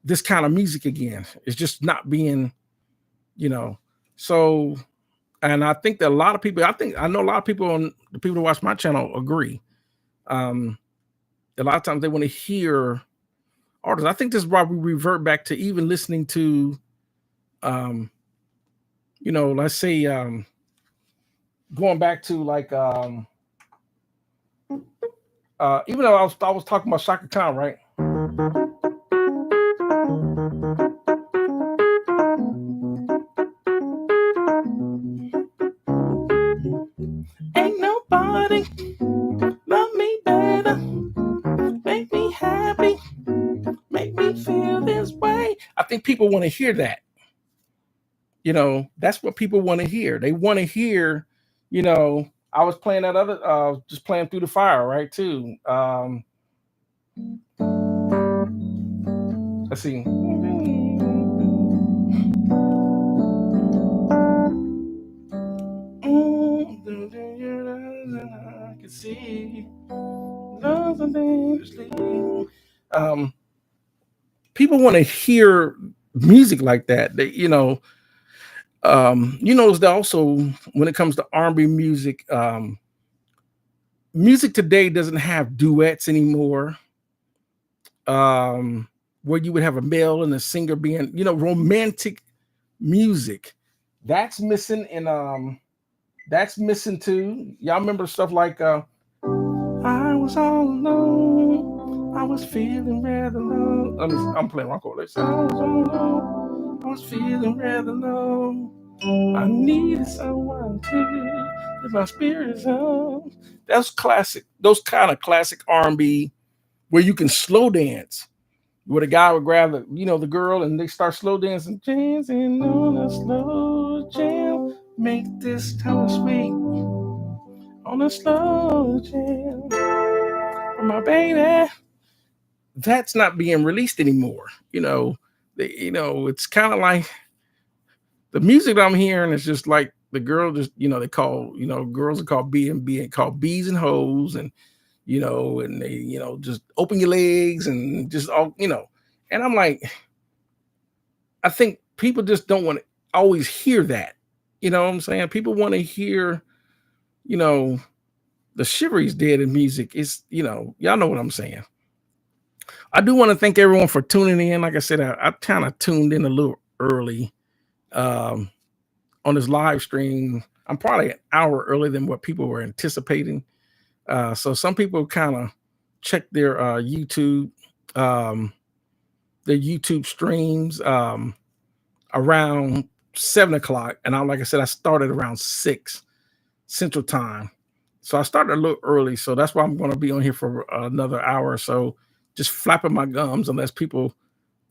this kind of music again. It's just not being, so, and I think that a lot of people, I know a lot of people on the people who watch my channel agree. A lot of times they want to hear artists. I think this is why we revert back to even listening to, um, let's say, going back to like, even though I was talking about Shaka Khan, right? Ain't nobody love me better, make me happy, make me feel this way. I think people want to hear that. That's what people want to hear. They want to hear, I was playing that other, just playing Through the Fire, right? Too. Let's see. I can see. People want to hear music like that. That also when it comes to R&B music, music today doesn't have duets anymore. Where you would have a male and a singer being, romantic music. That's missing that's missing too. Y'all remember stuff like I was all alone. I was feeling rather low. I'm playing rock chords. I was all alone. I was feeling rather low. I needed someone to lift my spirits up. That's classic. Those kind of classic R&B where you can slow dance. Where the guy would grab the girl and they start slow dancing, dancing on a slow jam. Make this time sweet on a slow jam for my baby. That's not being released anymore. It's kind of like the music that I'm hearing is just like the girl just, they call, girls are called B and B and called bees and hoes and, and they, just open your legs and just all, and I'm like, I think people just don't want to always hear that. You know what I'm saying? People want to hear, the shivery's dead in music. It's, y'all know what I'm saying. I do want to thank everyone for tuning in. Like I said, I kind of tuned in a little early on this live stream. I'm probably an hour earlier than what people were anticipating. So some people kind of check their YouTube streams around 7 o'clock. And like I said, I started around 6 Central Time. So I started a little early. So that's why I'm going to be on here for another hour or so, just flapping my gums unless people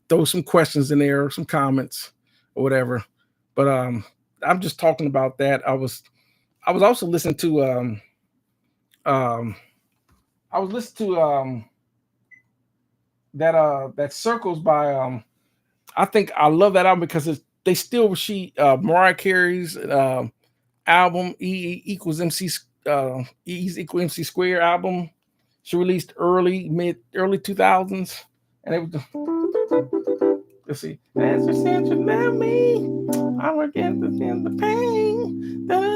throw some questions in there, some comments or whatever. But I'm just talking about that. I was also listening to that Circles by I think I love that album because she Mariah Carey's album E equals MC E's equal MC square album. She released early 2000s, and it was let's see. As you said you love me, I will get in the pain. That's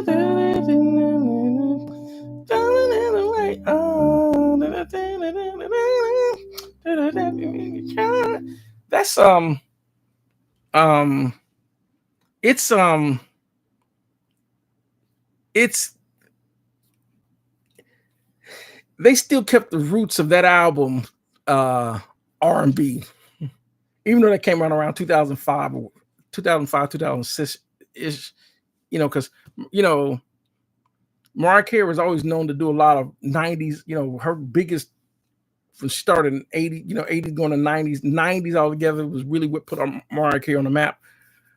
it's they still kept the roots of that album R&B, even though that came around 2005 or 2006 ish, because Mariah Carey was always known to do a lot of 90s, her biggest from starting in 80, 80s going to 90s altogether was really what put Mariah Carey on the map.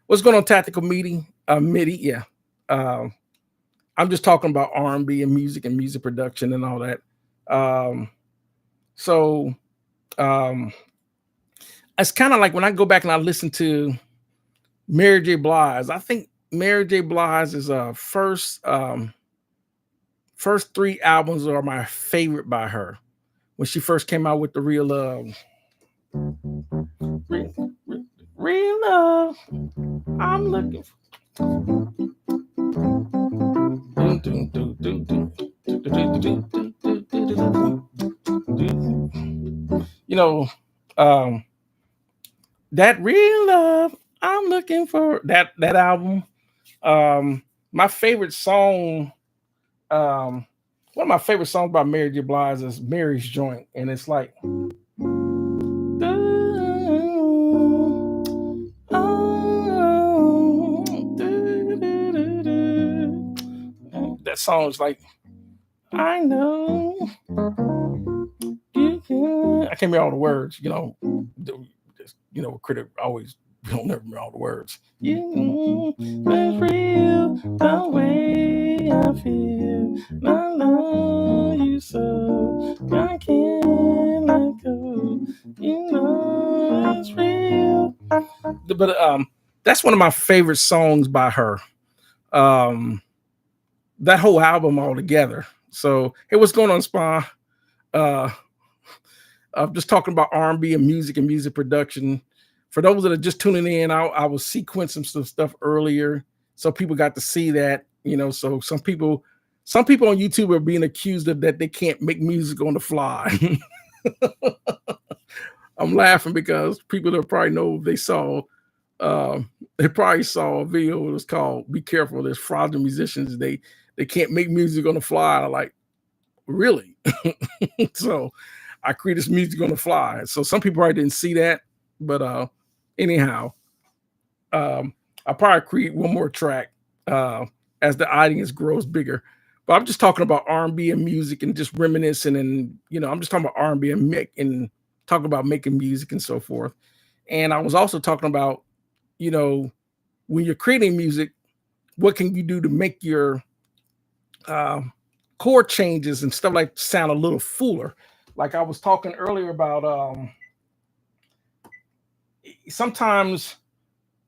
What's going on, Tactical MIDI? Yeah. I'm just talking about R&B and music production and all that. It's kind of like when I go back and I listen to Mary J. Blige. I think Mary J. Blige's first 3 albums are my favorite by her. When she first came out with the Real Love. Real Love. I'm looking for. That real love I'm looking for, that album. My favorite song, um, one of my favorite songs by Mary J. Blige is Mary's Joint, and it's like that song is like, I know you can. I can't remember all the words, critic always don't never remember all the words. You know, it's real the way I feel. I love you so I can't let go. You know it's real. But that's one of my favorite songs by her. Um, that whole album altogether. So, hey, what's going on, Spa? Uh, I'm just talking about R&B and music production. For those that are just tuning in, I was sequencing some stuff earlier, so people got to see that. So some people on YouTube are being accused of that they can't make music on the fly. I'm laughing because people that probably know they probably saw a video that was called "Be Careful." There's fraudulent musicians. They can't make music on the fly. I'm like, really? So I create this music on the fly. So some people probably didn't see that, but anyhow, I'll probably create one more track uh, as the audience grows bigger. But I'm just talking about R&B and music and just reminiscing, and I'm just talking about R&B and talking about making music and so forth. And I was also talking about, you know, when you're creating music, what can you do to make your uh, chord changes and stuff like sound a little fuller? Like I was talking earlier about sometimes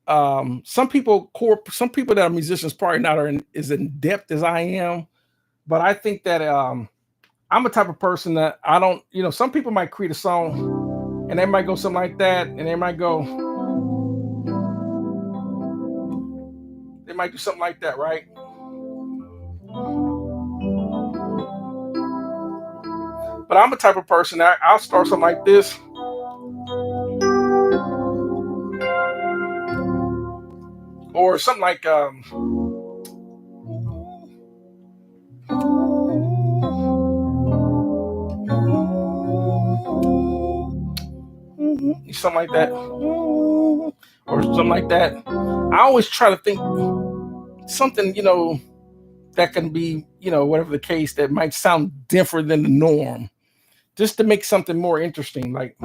some people that are musicians probably not as in depth as I am, but I think that I'm a type of person that I don't, some people might create a song and they might go something like that, and they might do something like that, right? But I'm a type of person that I'll start something like this, or something like something like that, or something like that. I always try to think something, that can be, whatever the case, that might sound different than the norm, just to make something more interesting. Like,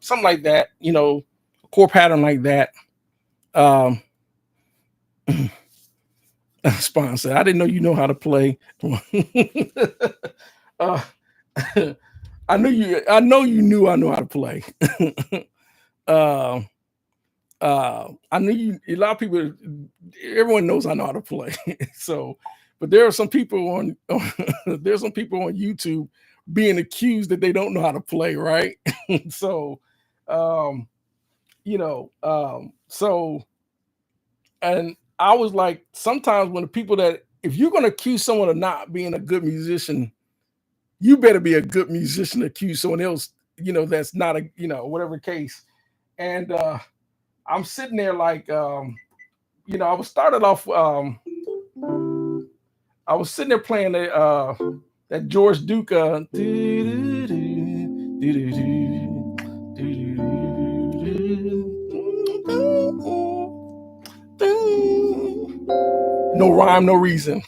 something like that, a core pattern like that. Um, Spawn said, I didn't know you know how to play. uh, I know you knew I know how to play. uh, I knew you. A lot of people, everyone knows I know how to play. So, but there are some people there's some people on YouTube being accused that they don't know how to play, right? So, um, so, and I was like, sometimes when the people that, if you're going to accuse someone of not being a good musician, you better be a good musician to accuse someone else, that's not a, whatever case. And I'm sitting there like, I was started off, I was sitting there playing that George Duke. No rhyme, no reason.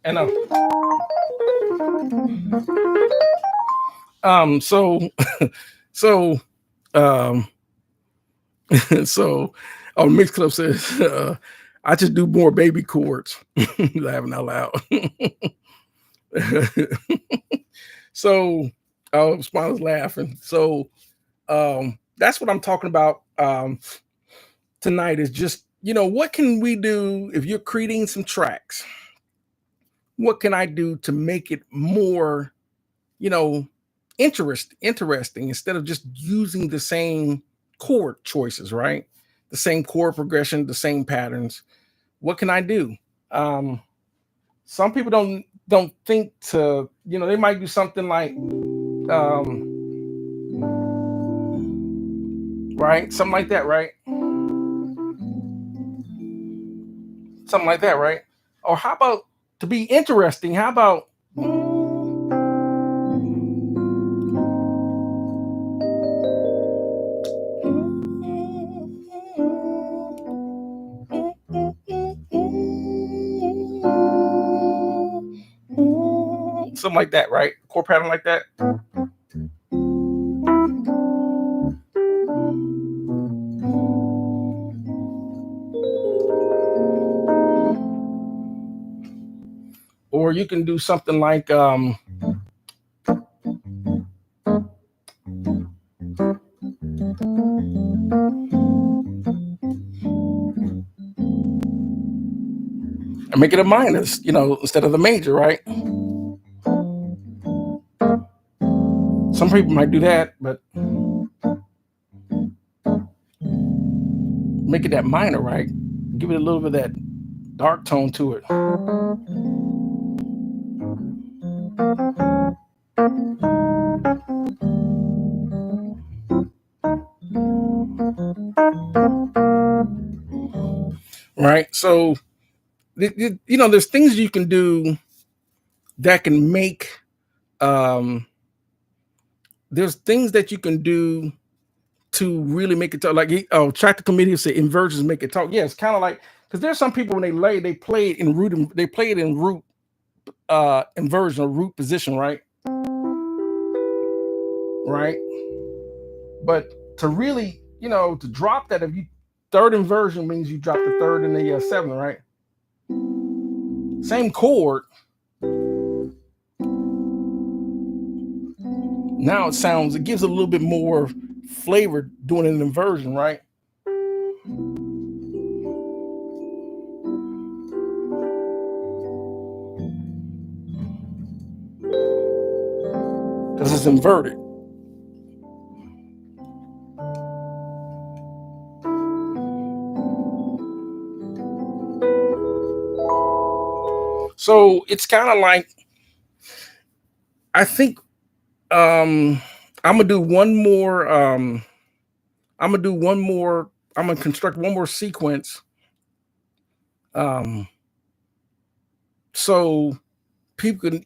And so so um so Mix Club says I just do more baby chords. Laughing out loud. So Spawn's laughing. So that's what I'm talking about tonight, is just what can we do if you're creating some tracks? What can I do to make it more, you know, interesting instead of just using the same chord choices, right? The same chord progression, the same patterns. What can I do? Um, some people don't think to, they might do something like right, something like that, right? Something like that, right? Or how about to be interesting? How about something like that, right? Chord pattern like that. Or you can do something like make it a minus, instead of the major, right? Some people might do that, but make it that minor, right? Give it a little bit of that dark tone to it. Right. So, there's things you can do that can make, um, there's things that you can do to really make it talk. Like, track the comedian say inversions make it talk. Yeah, it's kind of like, because there's some people when they play it in root, they play it in root, inversion or root position, right? Right. But to really, to drop that, if you third inversion means you drop the third and the seventh, right? Same chord. Now it gives a little bit more flavor doing an inversion, right? Because it's inverted. So it's kind of like, I think, I'm gonna do one more. I'm gonna do one more. I'm gonna construct one more sequence. Um, so people can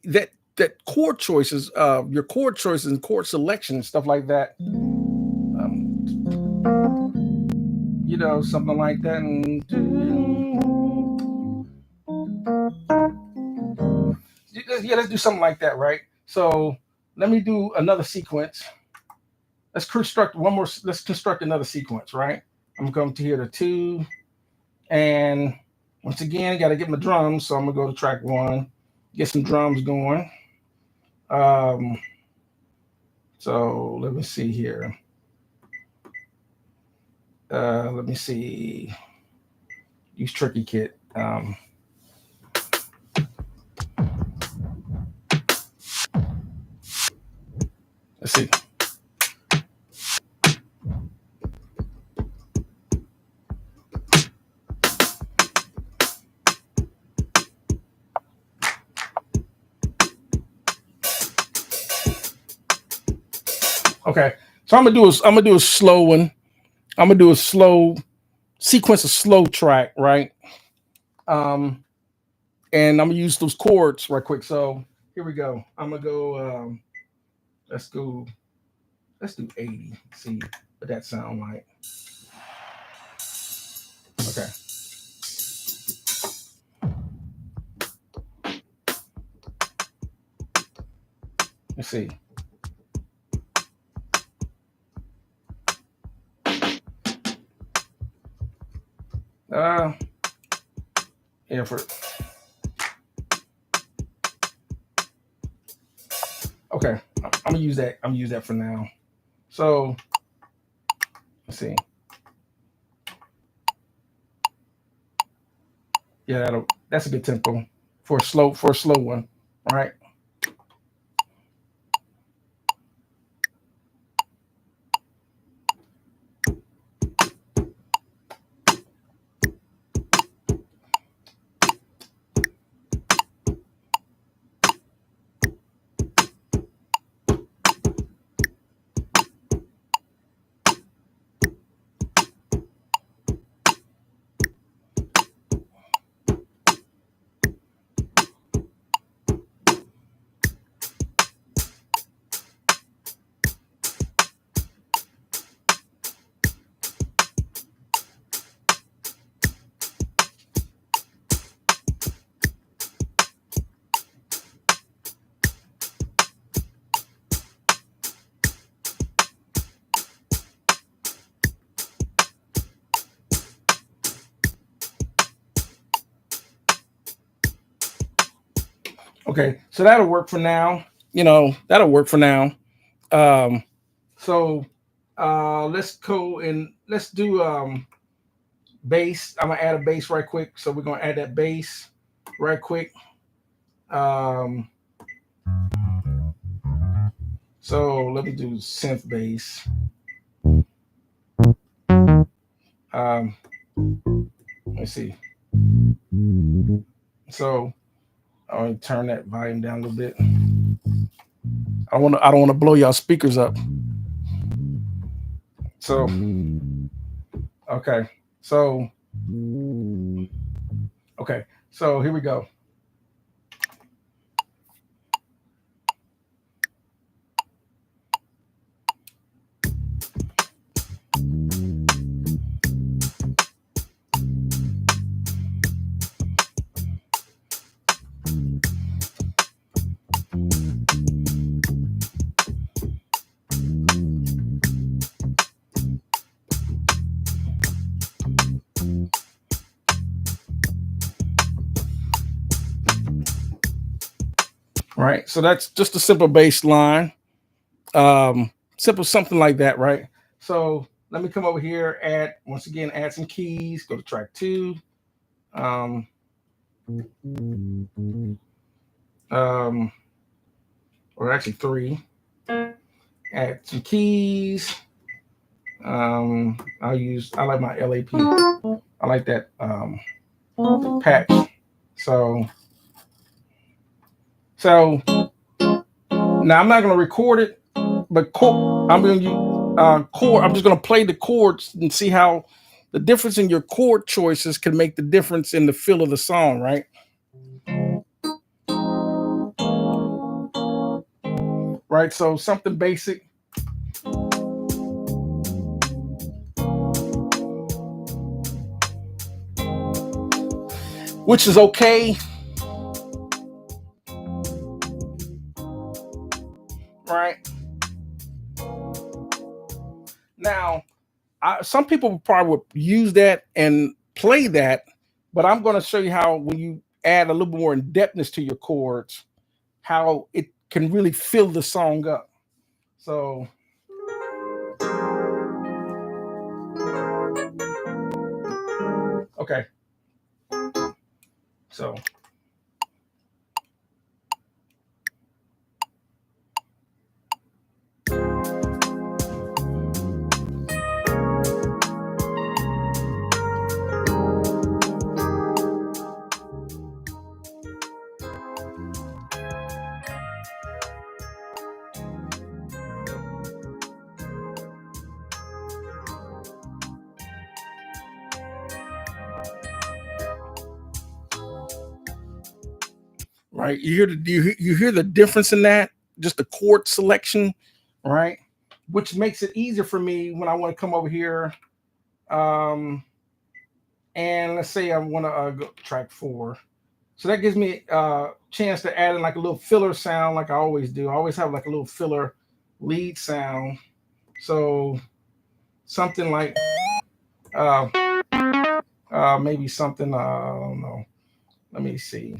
that chord choices, your chord choices and chord selection and stuff like that. Something like that. And yeah, let's do something like that, right? So let me do another sequence. Let's construct another sequence, right? I'm going to here to two, and once again, got to get my drums. So I'm gonna go to track one, get some drums going. Um, so let me see here. Let me see. Use Tricky Kit. Let's see. Okay, so I'm gonna do a slow one. I'm gonna do a slow sequence, a slow track, right? Um, and I'm gonna use those chords right quick. So here we go. I'm gonna go. Let's go. Let's do 80. See what that sound like. Okay. Let's see. Uh, yeah, okay. I'm gonna use that. I'm gonna use that for now. So let's see. Yeah, that's a good tempo for a slow one, right? Okay, so that'll work for now. That'll work for now. Um, so let's go and let's do bass. I'm gonna add a bass right quick. So we're gonna add that bass right quick. Um, so let me do synth bass. Um, let's see. So I'll turn that volume down a little bit. I don't want to blow y'all speakers up. So okay. So okay. So here we go. Right. So that's just a simple bass line. Simple something like that, right? So let me come over here, add some keys, go to track two. Um, um, or actually three. Add some keys. I like my LAP. I like that patch. So so now I'm not gonna record it, but I'm gonna use chord. I'm just gonna play the chords and see how the difference in your chord choices can make the difference in the feel of the song, right? Right. So something basic. Which is okay, right? Now, some people probably would use that and play that, but I'm going to show you how when you add a little more in depthness to your chords, how it can really fill the song up. So, okay, so right, you hear the difference in that, just the chord selection, right? Which makes it easier for me when I want to come over here. Um, and let's say I want to go track four. So that gives me a chance to add in like a little filler sound, like I always do. I always have like a little filler lead sound. So something like uh, maybe something, I don't know. Let me see.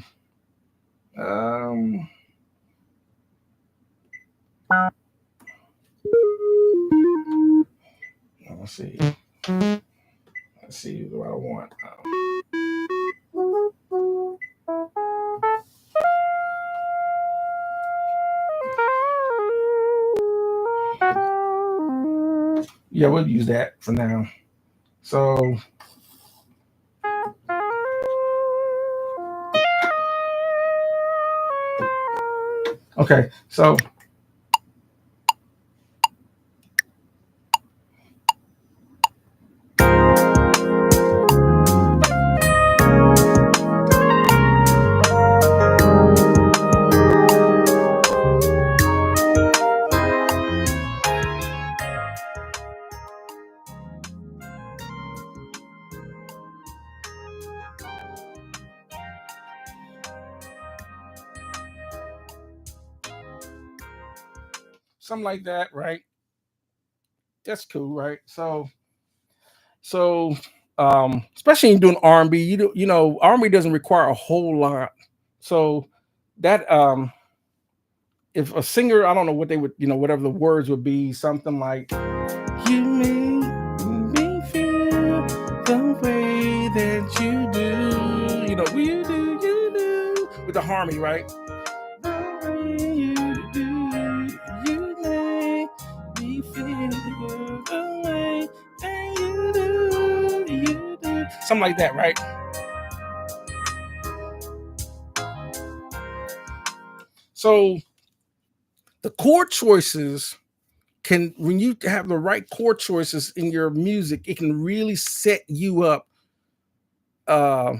Um, let's see. Let's see what I want. Yeah, we'll use that for now. So okay, so something like that, right? That's cool, right? So especially in doing R&B, R&B doesn't require a whole lot. So that if a singer, I don't know what they would, whatever the words would be, something like you make me feel the way that you do. You do with the harmony, right? The way you do, you make me feel the way that you do. Something like that, right? So the chord choices can, when you have the right chord choices in your music, it can really set you up. Uh,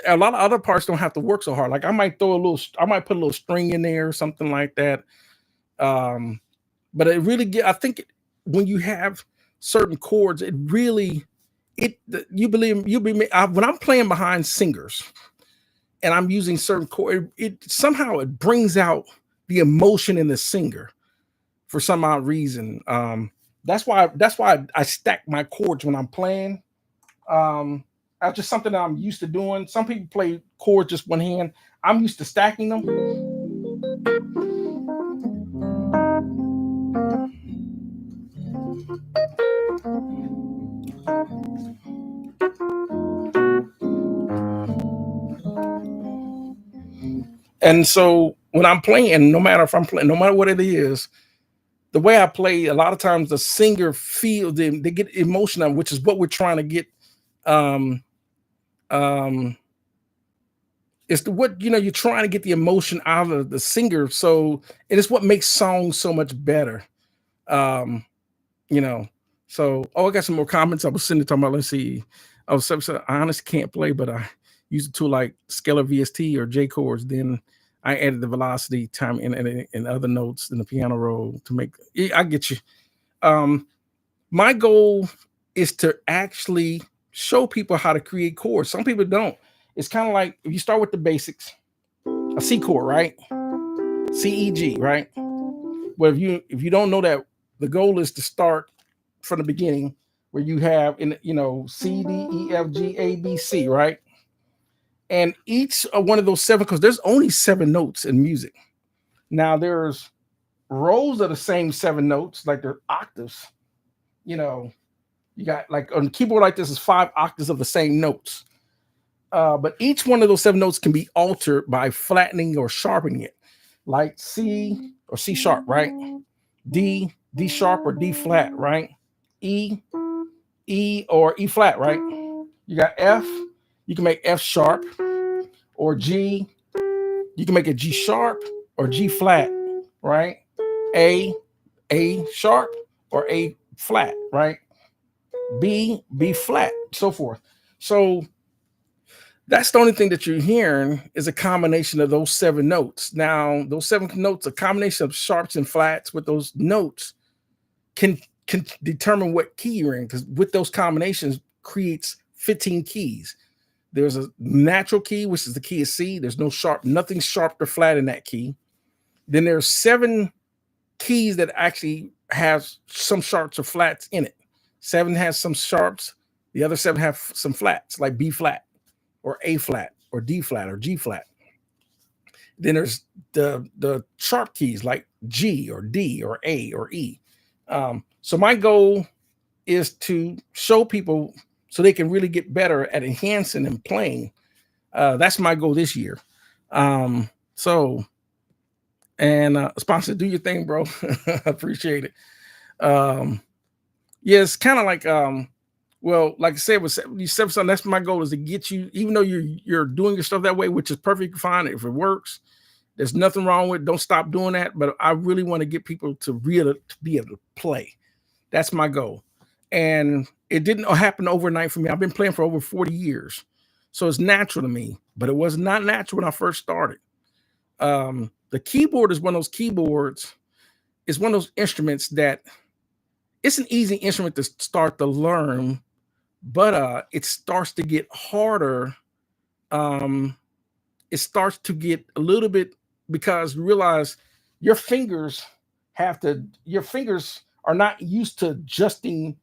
a lot of other parts don't have to work so hard. Like I might put a little string in there or something like that. Um, but it really get. I think when you have certain chords, it really, you believe you be when I'm playing behind singers and I'm using certain chord, it somehow it brings out the emotion in the singer for some odd reason. That's why I stack my chords when I'm playing. That's just something that I'm used to doing. Some people play chords just one hand. I'm used to stacking them. And so when I'm playing, no matter if I'm playing, no matter what it is, the way I play, a lot of times the singer feel them, they get emotional, which is what we're trying to get. Um, um, it's the what you're trying to get the emotion out of the singer. So and it's what makes songs so much better. Um, you know. So I got some more comments. I was sitting there talking about. Let's see. I honestly can't play, but I use a tool like Scalar VST or J chords. Then I added the velocity, time, and other notes in the piano roll to make. Yeah, I get you. Um, my goal is to actually show people how to create chords. Some people don't. It's kind of like if you start with the basics, a C chord, right? C E G, right? Well, if you don't know that, the goal is to start from the beginning, where you have in C D E F G A B C, right? And each one of those seven, because there's only seven notes in music. Now there's rows of the same seven notes, like they're octaves. You know, you got like on a keyboard like this is five octaves of the same notes. But each one of those seven notes can be altered by flattening or sharpening it, like C or C sharp, right? D sharp or D flat, right? E, E or E flat, right? You got F, you can make F sharp, or G, you can make it G sharp or G flat, right? A, A sharp or A flat, right? B flat, so forth. So that's the only thing that you're hearing is a combination of those seven notes. Now, those seven notes, a combination of sharps and flats with those notes can determine what key you're in, because with those combinations creates 15 keys. There's a natural key, which is the key of C. There's nothing sharp or flat in that key. Then there's seven keys that actually have some sharps or flats in it. Seven has some sharps. The other seven have some flats, like B flat or A flat or D flat or G flat. Then there's the sharp keys like G or D or A or E. So my goal is to show people so they can really get better at enhancing and playing. That's my goal this year. So and sponsor, do your thing, bro. I appreciate it. Um, Yeah, it's kind of like well, like I said, with 77, that's my goal is to get you, even though you're doing your stuff that way, which is perfectly fine if it works. There's nothing wrong with it. Don't stop doing that. But I really want to get people to really to be able to play. That's my goal. And it didn't happen overnight for me. I've been playing for over 40 years. So it's natural to me, but it was not natural when I first started. The keyboard is one of those keyboards, it's one of those instruments that it's an easy instrument to start to learn, but it starts to get harder. Um, it starts to get a little bit because you realize your fingers your fingers are not used to adjusting,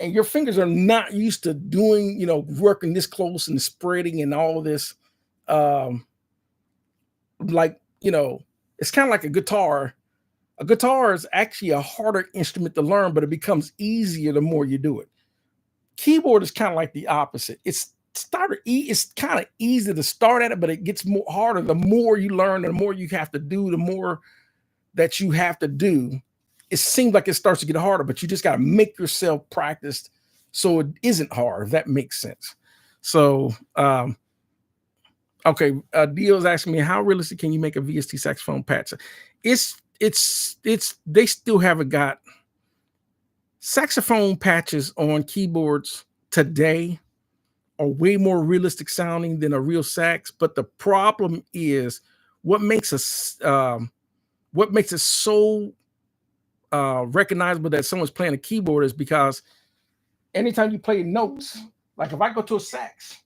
and your fingers are not used to doing, working this close and spreading and all this. Um, like, it's kind of like a guitar. A guitar is actually a harder instrument to learn, but it becomes easier the more you do it. Keyboard is kind of like the opposite. It's kind of easy to start at it, but it gets more harder the more you learn, the more you have to do, the more that you have to do. It seems like it starts to get harder, but you just got to make yourself practice so it isn't hard, if that makes sense. So okay, Dio's asking me, how realistic can you make a VST saxophone patch? It's they still haven't got saxophone patches on keyboards today are way more realistic sounding than a real sax. But the problem is what makes what makes it so recognizable that someone's playing a keyboard is because anytime you play notes, like if I go to a sax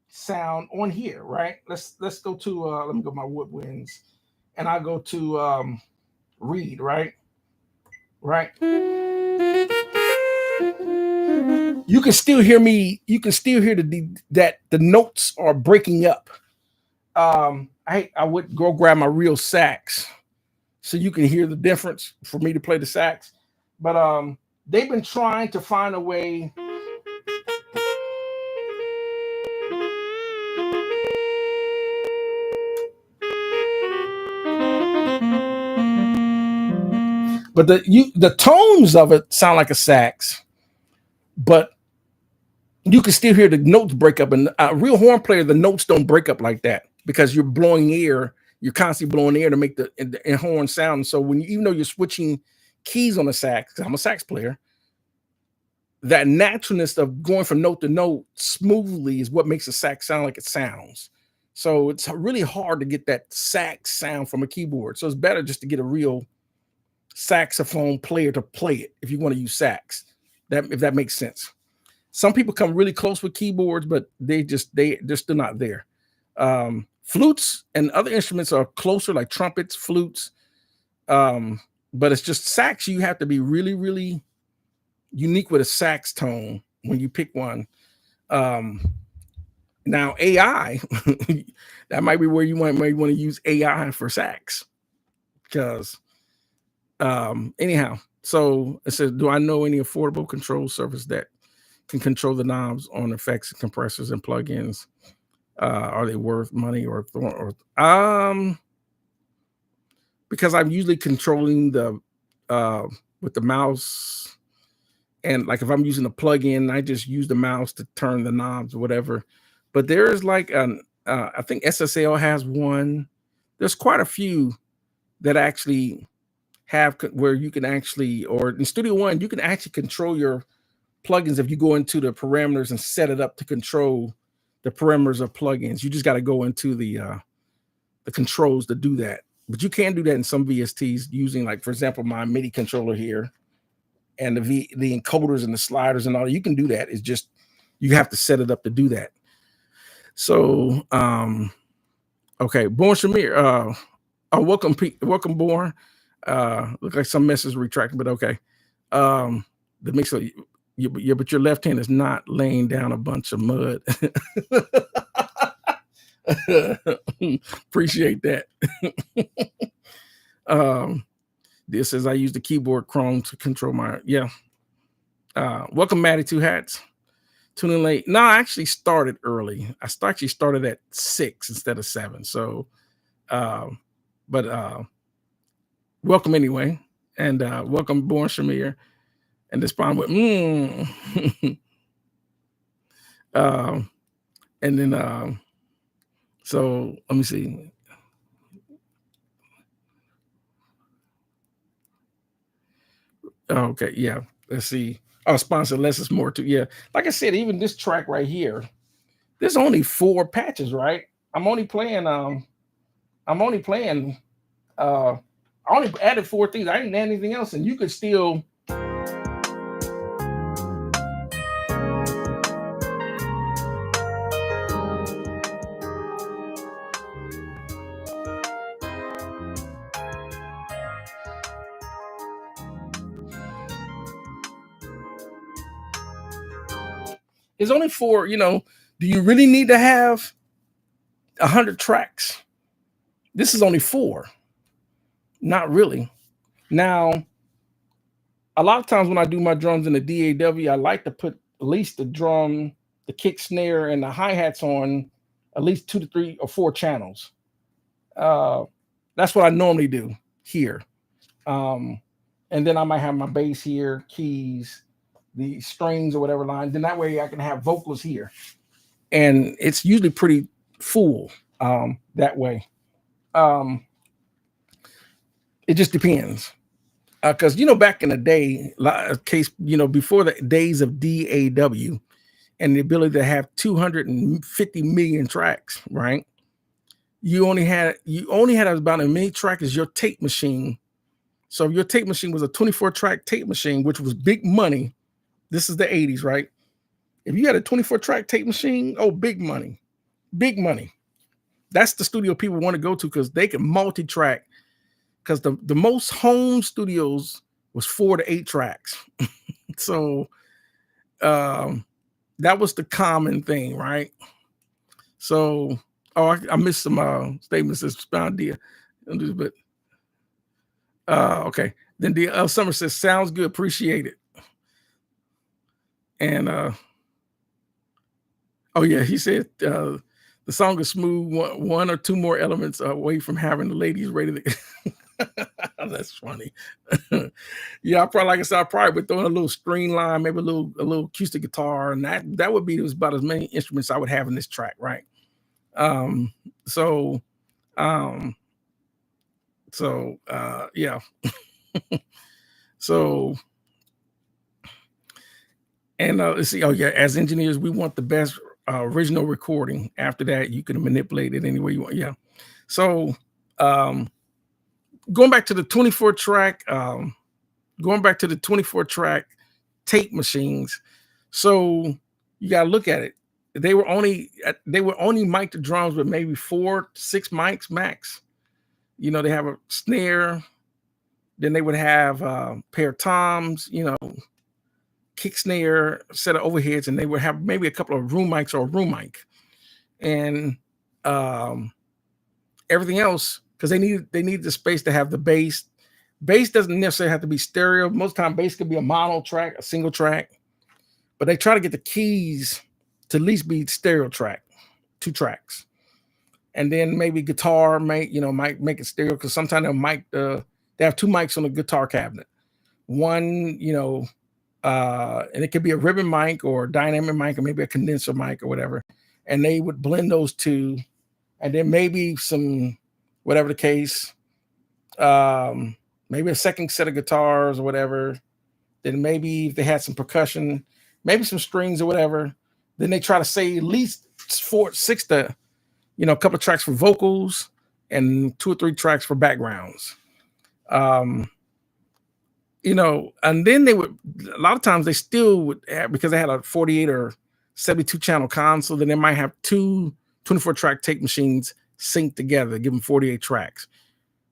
sound on here, right? Let's go to let me go to my woodwinds, and I go to reed, right? Right. You can still hear me. You can still hear that the notes are breaking up. I would go grab my real sax so you can hear the difference for me to play the sax. But they've been trying to find a way. But the tones of it sound like a sax, but you can still hear the notes break up. And a real horn player, the notes don't break up like that because you're blowing air. You're constantly blowing air to make the horn sound. So even though you're switching keys on the sax, I'm a sax player, that naturalness of going from note to note smoothly is what makes a sax sound like it sounds. So it's really hard to get that sax sound from a keyboard. So it's better just to get a real saxophone player to play it if you want to use sax. If that makes sense. Some people come really close with keyboards, but they're still not there. Flutes and other instruments are closer, like trumpets, flutes. But it's just sax. You have to be really, really unique with a sax tone when you pick one. Now AI, that might be where you might want to use AI for sax, because anyhow. So it says, do I know any affordable control surface that can control the knobs on effects, compressors, and plugins? Are they worth money or because I'm usually controlling the with the mouse, and like if I'm using a plugin, I just use the mouse to turn the knobs or whatever. But there's like I think SSL has one. There's quite a few that actually have where you can actually, or in Studio One, you can actually control your plugins if you go into the parameters and set it up to control the parameters of plugins. You just got to go into the controls to do that. But you can do that in some VSTs using, like, for example, my MIDI controller here and the encoders and the sliders and all. You can do that. It's just you have to set it up to do that. So okay, Born Shamir, welcome Born. Look like some message retracted, but okay. The mix of yeah, but your left hand is not laying down a bunch of mud. Appreciate that. This says I use the keyboard Chrome to control my welcome Maddie Two Hats. Tuning late. No, I actually started early. I actually started at 6 instead of 7. So but welcome anyway. And welcome Born Shamir. And the spawn went, um, and then so let me see. Okay, yeah. Let's see. Oh, sponsor less is more too. Yeah. Like I said, even this track right here, there's only 4 patches, right? I'm only playing I'm only playing I only added 4 things. I didn't add anything else, and you could still it's only 4, do you really need to have 100 tracks? This is only 4. Not really. Now, a lot of times when I do my drums in the DAW, I like to put at least the drum, the kick snare, and the hi-hats on at least 2 to 3 or 4 channels. Uh, that's what I normally do here. Um, and then I might have my bass here, keys, the strings or whatever line. Then that way I can have vocals here. And it's usually pretty full that way. Um, it just depends. Because back in the day, case before the days of DAW and the ability to have 250 million tracks, right? You only had about as many tracks as your tape machine. So if your tape machine was a 24-track tape machine, which was big money. This is the 80s, right? If you had a 24-track tape machine, oh, big money, big money. That's the studio people want to go to because they can multi-track. Because the most home studios was 4 to 8 tracks. So that was the common thing, right? So, I missed some statements as found there. But okay. Then the Summer says, sounds good, appreciate it. And oh yeah, he said the song is smooth, one or 2 more elements away from having the ladies ready to that's funny. Yeah, like I said, I probably would throw in a little string line, maybe a little acoustic guitar, and that would be about as many instruments I would have in this track, right? So yeah. So and let's see. Oh yeah, as engineers, we want the best original recording. After that, you can manipulate it any way you want. Yeah. So going back to the 24 track, tape machines. So you got to look at it. They were only mic the drums with maybe 4 to 6 mics max. They have a snare, then they would have a pair of toms, kick snare, set of overheads, and they would have maybe a couple of room mics or a room mic, and everything else because they need the space to have the bass. Bass doesn't necessarily have to be stereo. Most time, bass could be a mono track, a single track, but they try to get the keys to at least be stereo track, 2 tracks, and then maybe guitar might make it stereo because sometimes they have 2 mics on the guitar cabinet. One, and it could be a ribbon mic or a dynamic mic or maybe a condenser mic or whatever, and they would blend those 2, and then maybe some whatever the case. Maybe a second set of guitars or whatever. Then maybe if they had some percussion, maybe some strings or whatever. Then they try to say at least 4, 6 to, a couple of tracks for vocals and 2 or 3 tracks for backgrounds. And then they would, a lot of times they still would have, because they had a 48 or 72 channel console, then they might have 2 24-track tape machines synced together, give them 48 tracks.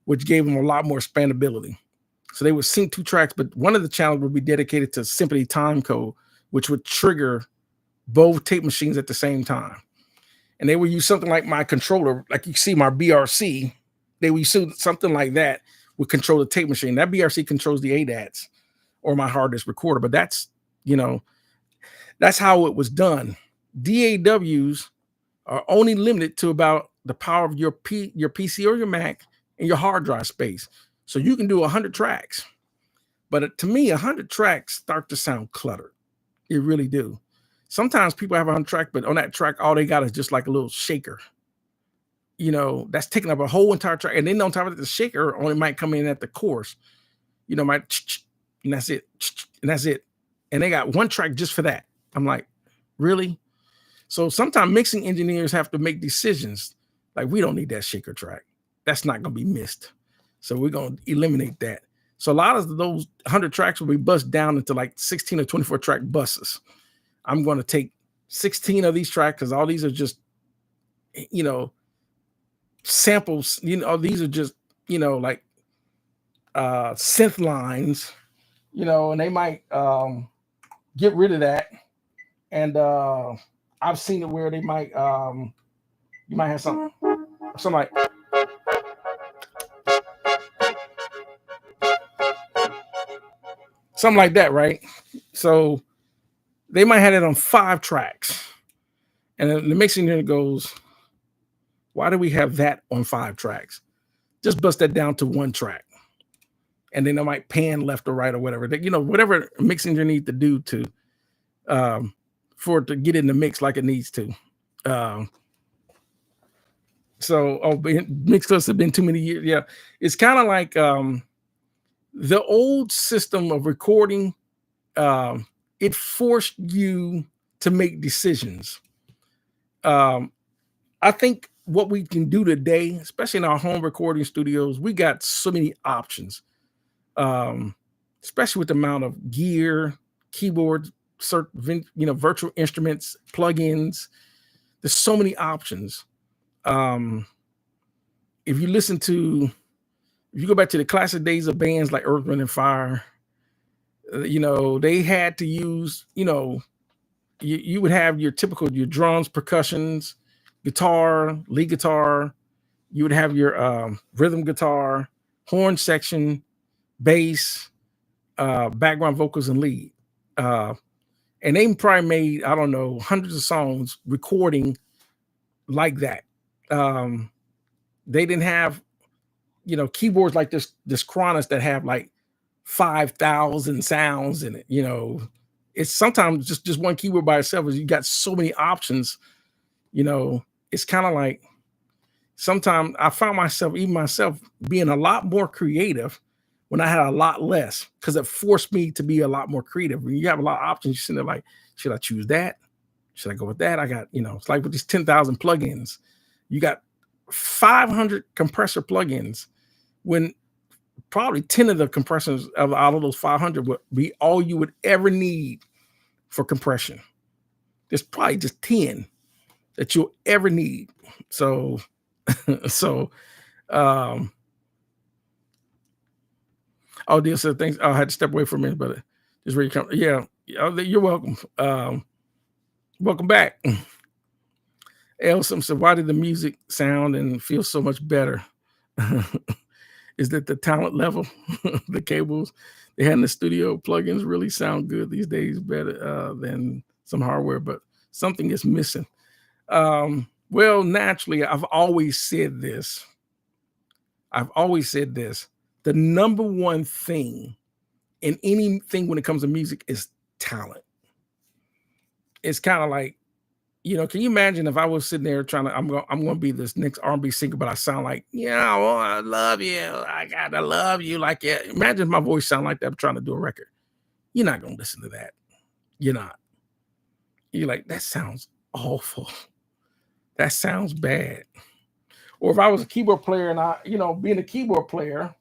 Which gave them a lot more expandability. So they would sync 2 tracks, but one of the channels would be dedicated to Symphony timecode, which would trigger both tape machines at the same time. And they would use something like my controller, like you see my BRC. They would use something like that would control the tape machine. That BRC controls the ADATs or my hard disk recorder, but that's how it was done. DAWs are only limited to about the power of your PC or your Mac and your hard drive space. So you can do 100 tracks. But to me, 100 tracks start to sound cluttered. It really do. Sometimes people have a 100 track, but on that track, all they got is just like a little shaker. That's taking up a whole entire track. And then on top of it, the shaker only might come in at the chorus. Might and that's it. And that's it. And they got one track just for that. I'm like, really? So sometimes mixing engineers have to make decisions. Like, we don't need that shaker track. That's not going to be missed. So we're going to eliminate that. So a lot of those 100 tracks will be bust down into like 16 or 24 track buses. I'm going to take 16 of these tracks because all these are just, samples. These are just, like synth lines, and they might get rid of that. And I've seen it where they might, you might have something like, something like that, right? So they might have it on 5 tracks. And then the mixing unit goes, why do we have that on 5 tracks? Just bust that down to 1 track. And then they might pan left or right or whatever. Whatever mixing engineer needs to do to for it to get in the mix like it needs to. Mix us have been too many years. Yeah. It's kind of like the old system of recording. It forced you to make decisions. I think what we can do today, especially in our home recording studios, we got so many options, especially with the amount of gear, keyboards, virtual instruments, plugins. There's so many options. If you go back to the classic days of bands like Earth, Wind & Fire, they had to use, you would have your drums, percussions, guitar, lead guitar. You would have your rhythm guitar, horn section, bass, background vocals, and lead. And they probably made, I don't know, hundreds of songs recording like that. They didn't have, keyboards like this Chronos that have like 5,000 sounds in it. It's sometimes just one keyboard by itself. You got so many options. It's kind of like sometimes I found myself being a lot more creative when I had a lot less, because it forced me to be a lot more creative. When you have a lot of options, you're sitting there like, should I choose that? Should I go with that? I got, it's like with these 10,000 plugins, you got 500 compressor plugins when probably 10 of the compressors out of those 500 would be all you would ever need for compression. There's probably just 10 that you'll ever need. So, dear sir, thanks. I had to step away for a minute, but just ready to come. Yeah, you're welcome. Welcome back. Elsom said, why did the music sound and feel so much better? Is that the talent level? The cables they had in the studio plugins really sound good these days, better than some hardware, but something is missing. Well, naturally, I've always said this. The number one thing in anything when it comes to music is talent. It's kind of like, can you imagine if I was sitting there I'm going to be this next R&B singer, but I sound like, I love you. I gotta love you. Like, yeah. Imagine if my voice sound like that. I'm trying to do a record. You're not going to listen to that. You're not. You're like, that sounds awful. That sounds bad. Or if I was a keyboard player and being a keyboard player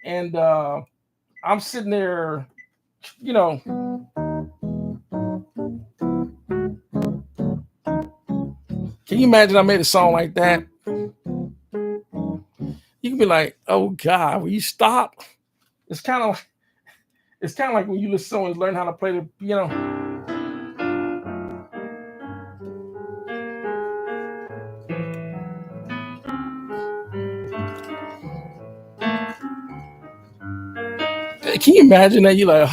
and I'm sitting there, can you imagine I made a song like that? You can be like, oh God, will you stop? It's kind of like when you listen to someone learn how to play the piano. Can you imagine that? You like,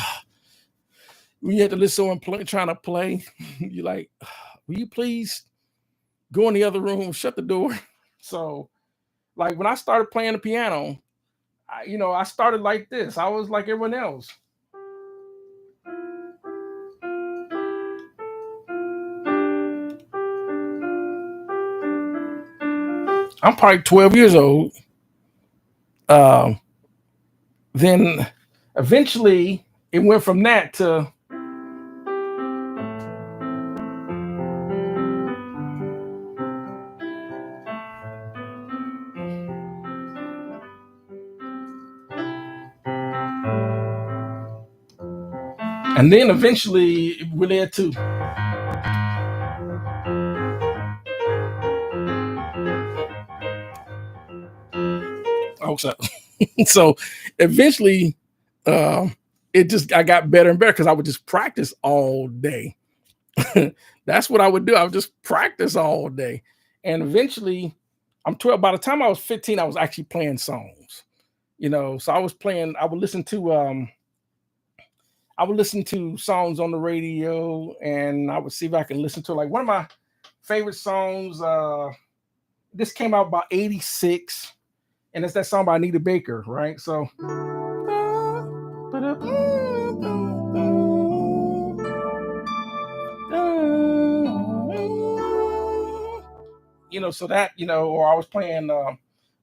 when you have to listen to someone trying to play, you like, will you please go in the other room, shut the door? So, like when I started playing the piano, I started like this. I was like everyone else. I'm probably 12 years old. Um, then eventually it went from that to, and then eventually it led to, oh, so, so eventually, um, it just, I got better and better because I would just practice all day. That's what I would do. I would just practice all day. And eventually, I'm 12. By the time I was 15, I was actually playing songs. So I was playing, I would listen to songs on the radio, and I would see if I can listen to, like, one of my favorite songs. This came out about 86, and it's that song by Anita Baker, right? So so that, or I was playing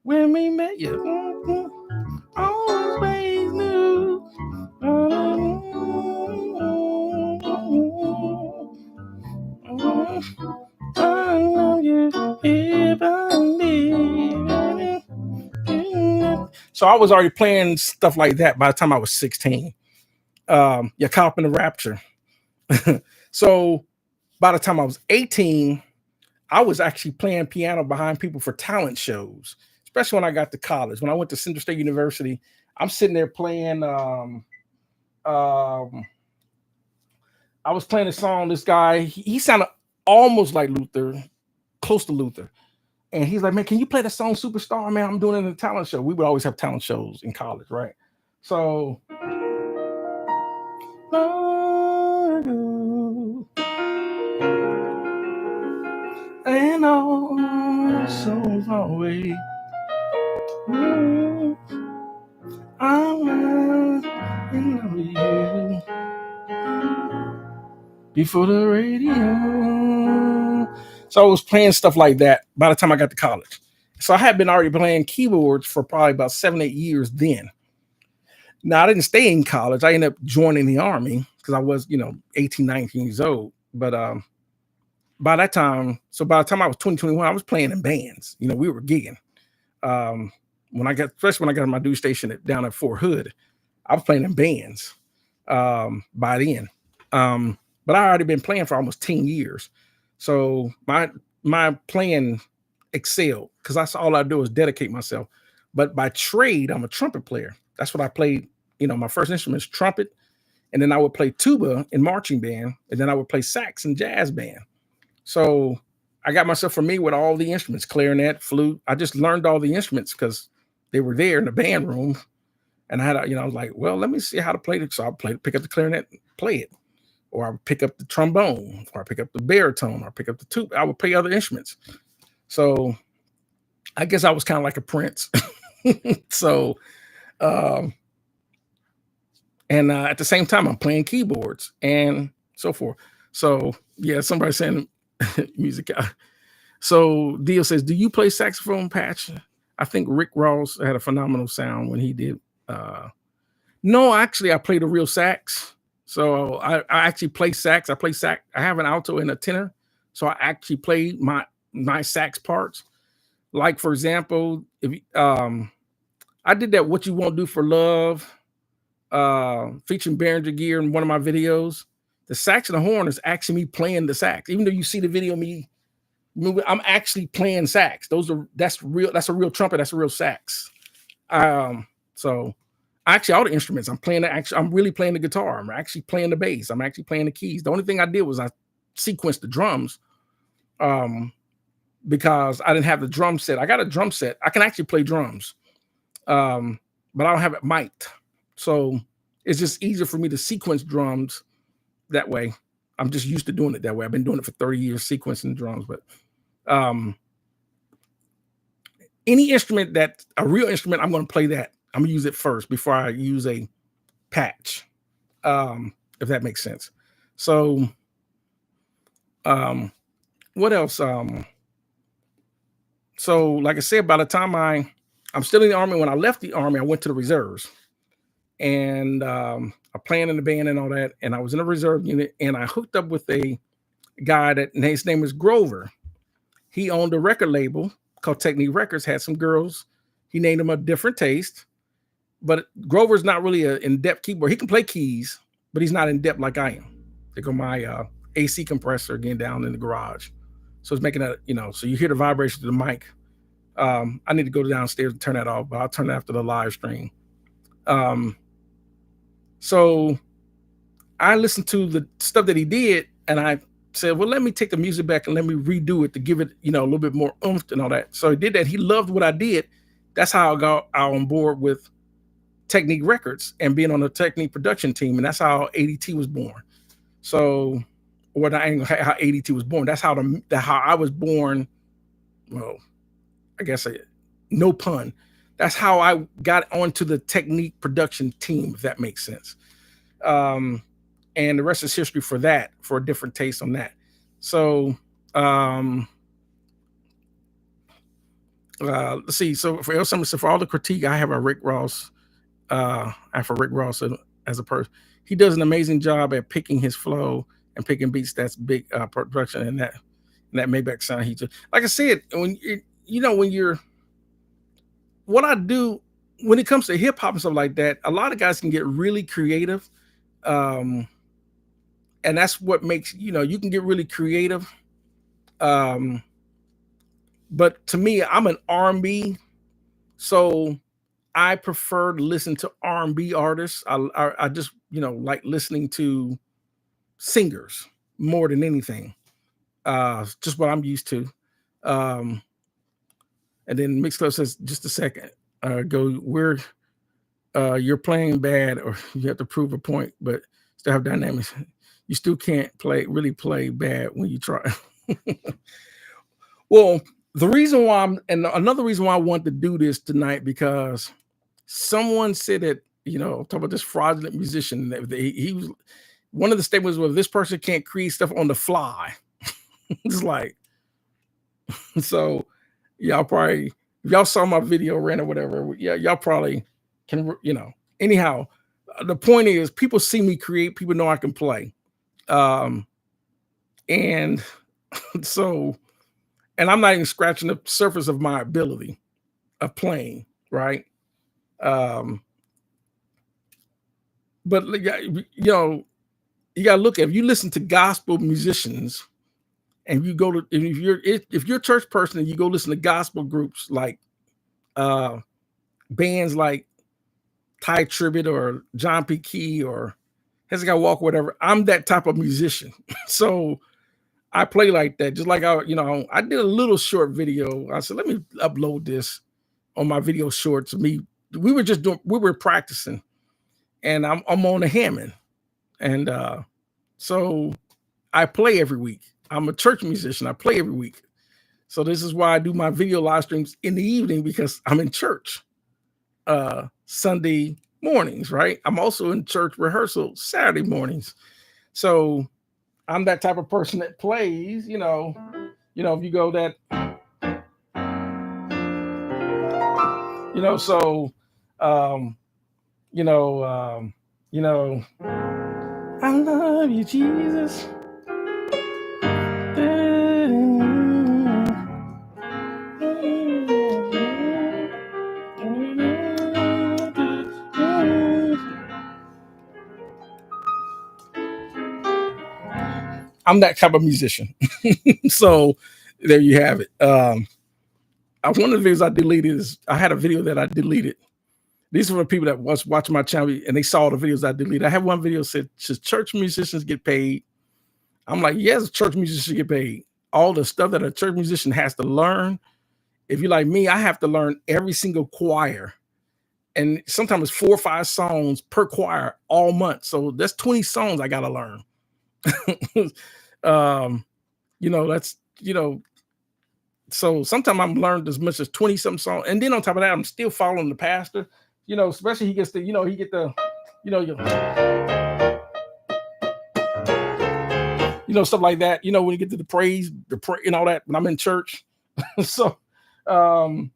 When We Met You. Always knew. I love you if I leave. So I was already playing stuff like that by the time I was 16. Yeah, caught up in the rapture. So by the time I was 18, I was actually playing piano behind people for talent shows, especially when I got to college. When I went to Central State University, I'm sitting there playing. Um, I was playing a song. This guy, he sounded almost like Luther, close to Luther. And he's like, man, can you play the song Superstar? Man, I'm doing it in a talent show. We would always have talent shows in college, right? So, and all souls away. I'm in love with you. Before the radio. So I was playing stuff like that by the time I got to college. So I had been already playing keyboards for probably about 7, 8 years then. Now I didn't stay in college. I ended up joining the army because I was, 18, 19 years old. But by that time, so by the time I was 20, 21, I was playing in bands. We were gigging. Especially when I got to my duty station down at Fort Hood, I was playing in bands by then. But I already been playing for almost 10 years. So my playing excelled because that's all I do is dedicate myself. But by trade, I'm a trumpet player. That's what I played. My first instrument is trumpet, and then I would play tuba in marching band, and then I would play sax in jazz band. So I got myself familiar with all the instruments, clarinet, flute. I just learned all the instruments because they were there in the band room. And I had, I was like, well, let me see how to play it. So I pick up the clarinet, play it. Or I would pick up the trombone, or I pick up the baritone, or I pick up the tuba. I would play other instruments. So I guess I was kind of like a prince. So, and at the same time, I'm playing keyboards and so forth. So yeah, somebody saying music. So Dio says, do you play saxophone, Patch? I think Rick Ross had a phenomenal sound when he did. No, actually, I played a real sax. So I actually play sax. I play sax. I have an alto and a tenor. So I actually play my sax parts. Like, for example, if I did that "What You Won't Do for Love" featuring Behringer Gear in one of my videos. The sax and the horn is actually me playing the sax. Even though you see the video me moving, I'm actually playing sax. That's real. That's a real trumpet. That's a real sax. So actually all the instruments I'm playing. I'm really playing the guitar. I'm actually playing the bass. I'm actually playing the keys. The only thing I did was I sequenced the drums. Because I didn't have the drum set. I got a drum set. I can actually play drums. But I don't have it mic'd. So it's just easier for me to sequence drums that way. I'm just used to doing it that way. I've been doing it for 30 years, sequencing drums. But any instrument a real instrument, I'm going to play that. I'm gonna use it first before I use a patch, if that makes sense. So, um, what else? So like I said, by the time I'm still in the army. When I left the army, I went to the reserves, and I playing in the band and all that. And I was in a reserve unit, and I hooked up with a guy that his name is Grover. He owned a record label called Technique Records. Had some girls. He named them a different taste. But Grover's not really an in-depth keyboard. He can play keys, but he's not in depth like I am. They go my AC compressor again down in the garage, so it's making that, so you hear the vibration of the mic. I need to go downstairs and turn that off, but I'll turn it after the live stream. So I listened to the stuff that he did, and I said, well, let me take the music back and let me redo it to give it, a little bit more oomph and all that. So he did that. He loved what I did. That's how I got out on board with Technique Records and being on the Technique production team, and that's how ADT was born. So, or how ADT was born. That's how how I was born. Well, I guess no pun. That's how I got onto the Technique production team, if that makes sense. And the rest is history for that, for a different taste on that. So, let's see. So for El Summer, so for all the critique, I have a Rick Ross. For Rick Ross as a person, he does an amazing job at picking his flow and picking beats. That's big production, and that Maybach sound. Like I said, when you're what I do when it comes to hip hop and stuff like that, a lot of guys can get really creative, and that's what makes you can get really creative. But to me, I'm an R&B, so I prefer to listen to R&B artists. I just like listening to singers more than anything. Just what I'm used to. And then Mixcloud says, just a second. You're playing bad, or you have to prove a point, but still have dynamics. You still can't really play bad when you try. Well, the reason why another reason why I want to do this tonight, because someone said that, talk about this fraudulent musician. He was one of the statements was, this person can't create stuff on the fly. It's like, so y'all probably, if y'all saw my video ran or whatever, yeah, y'all probably can, anyhow, the point is people see me create, people know I can play. And so, and I'm not even scratching the surface of my ability of playing, right? But you gotta look at, if you listen to gospel musicians and you go to, if you're a church person and you go listen to gospel groups like bands like Ty Tribbett or John P. Key or Hezekiah Walker, whatever, I'm that type of musician. So I play like that. Just like I did a little short video. I said, let me upload this on my video shorts. We were practicing, and I'm on the Hammond. And so I play every week. I'm a church musician. I play every week. So this is why I do my video live streams in the evening, because I'm in church Sunday mornings, right? I'm also in church rehearsal Saturday mornings. So I'm that type of person that plays, if you go that, so, I love you, Jesus. I'm that type of musician. So there you have it. One of the videos I deleted is, I had a video that I deleted. These are the people that was watching my channel and they saw the videos I deleted. I have one video said, should church musicians get paid? I'm like, yes, church musicians should get paid. All the stuff that a church musician has to learn. If you're like me, I have to learn every single choir. And sometimes it's 4 or 5 songs per choir all month. So that's 20 songs I got to learn. That's, so sometimes I'm learned as much as 20 something songs. And then on top of that, I'm still following the pastor. especially he gets the, he get the, you know, you, stuff like that. When you get to the praise, the pray, and all that. When I'm in church, so, um,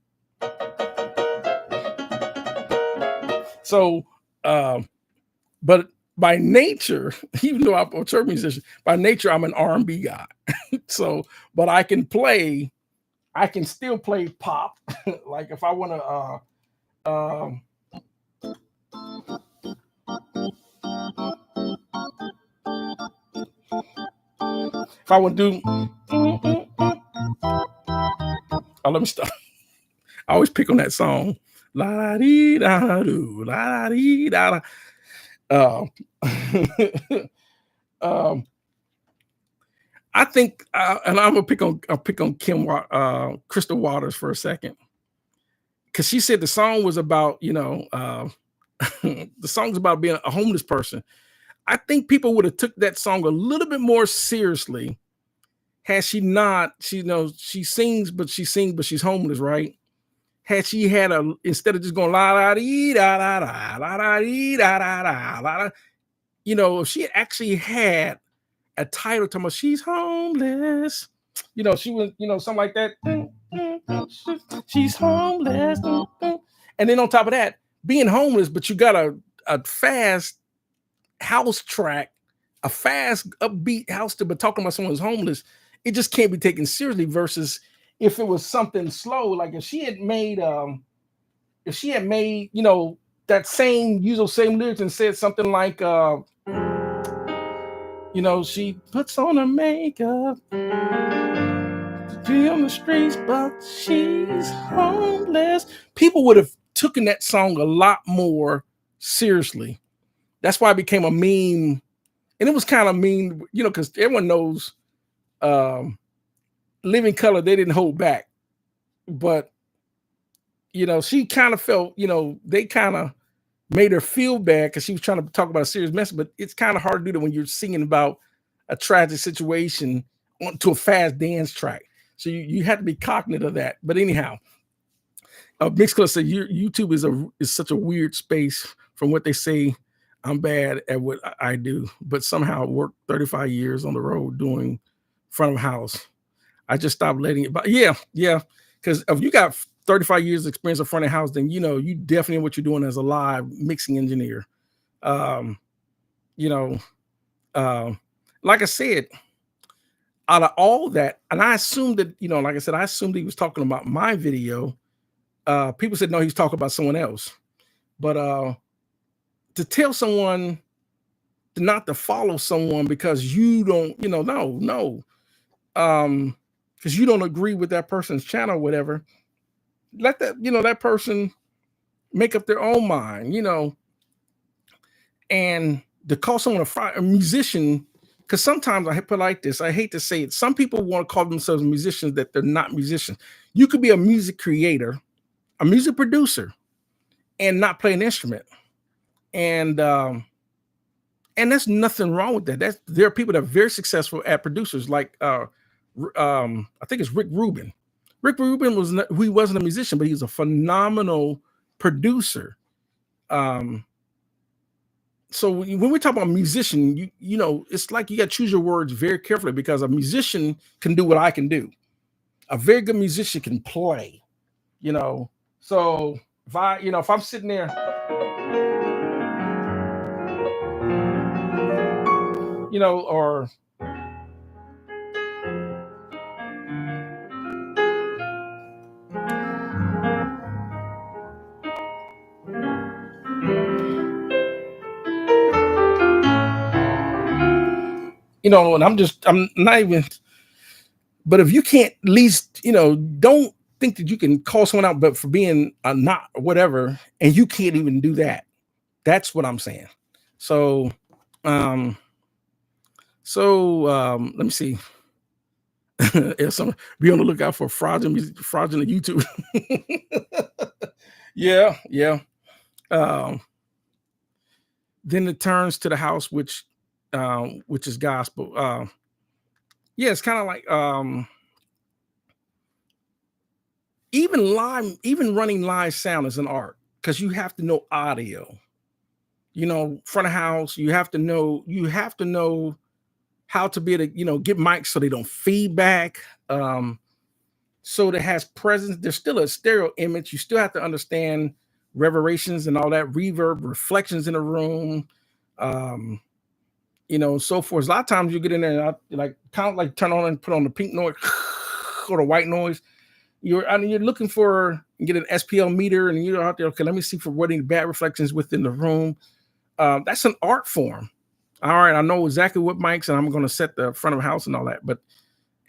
so, but by nature, even though I'm a church musician, by nature I'm an R&B guy. So, but I can still play pop. Like if I want to, if I want to do, oh, let me stop. I always pick on that song. La da dee da do, la da dee da da. Um, I think, and I'm gonna I'll pick on Crystal Waters for a second, because she said the song was about, the song's about being a homeless person. I think people would have took that song a little bit more seriously had she not. She sings, but she's homeless, right? Had she had instead of just going la da dee da da da la da dee da da da la da, if she actually had a title talking about she's homeless, she was, something like that. She's homeless. And then on top of that, being homeless, but you got a fast house track, a fast upbeat house to, but talking about someone who's homeless, it just can't be taken seriously. Versus if it was something slow, like if she had made, that same usual same lyrics and said something like, she puts on her makeup to be on the streets, but she's homeless. People would have taken that song a lot more seriously. That's why it became a meme. And it was kind of mean, because everyone knows Living Color, they didn't hold back. But, she kind of felt, they kind of made her feel bad because she was trying to talk about a serious message. But it's kind of hard to do that when you're singing about a tragic situation onto a fast dance track. So you have to be cognizant of that. But anyhow, Mixcler said YouTube is such a weird space. From what they say, I'm bad at what I do, but somehow I worked 35 years on the road doing front of house. I just stopped letting it. But yeah. Because if you got 35 years experience in front of house, then you definitely know what you're doing as a live mixing engineer. Like I said, out of all that, and I assumed that, like I said, I assumed he was talking about my video. People said no, he's talking about someone else. But to tell someone not to follow someone because you don't, no. Because you don't agree with that person's channel or whatever, let that person make up their own mind, and to call someone a musician, because sometimes I put like this, I hate to say it, some people want to call themselves musicians that they're not musicians. You could be a music creator, a music producer, and not play an instrument. And there's nothing wrong with that. There are people that are very successful at producers, like I think it's Rick Rubin. Rick Rubin he wasn't a musician, but he's a phenomenal producer. So when we talk about musician, it's like you got to choose your words very carefully, because a musician can do what I can do. A very good musician can play, So if I'm sitting there, or and I'm not even, but if you can't at least, don't think that you can call someone out, but for being a not whatever, and you can't even do that. That's what I'm saying. So, let me see. Be on the lookout for fraudulent YouTube. Yeah. Then it turns to the house, which is gospel. Yeah, it's kind of like even running live sound is an art, because you have to know audio. Front of house, you have to know how to be able to, get mics so they don't feedback. So that has presence. There's still a stereo image. You still have to understand reverberations and all that, reverb, reflections in the room, so forth. A lot of times you get in there and like kind of like turn on and put on the pink noise or the white noise. You're looking for get an SPL meter and you're out there. Okay, let me see for what any bad reflections within the room. That's an art form. All right, I know exactly what mics, and I'm going to set the front of the house and all that.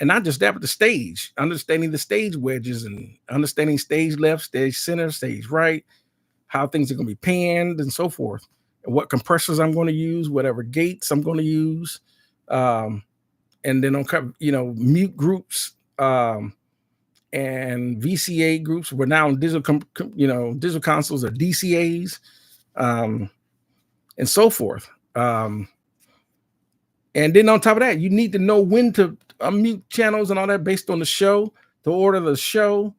And not just that, but the stage, understanding the stage wedges and understanding stage left, stage center, stage right, how things are going to be panned and so forth, and what compressors I'm going to use, whatever gates I'm going to use, and then on mute groups and VCA groups. We're now in digital, digital consoles or DCAs, and so forth. And then on top of that, you need to know when to unmute channels and all that based on the show, the order of the show,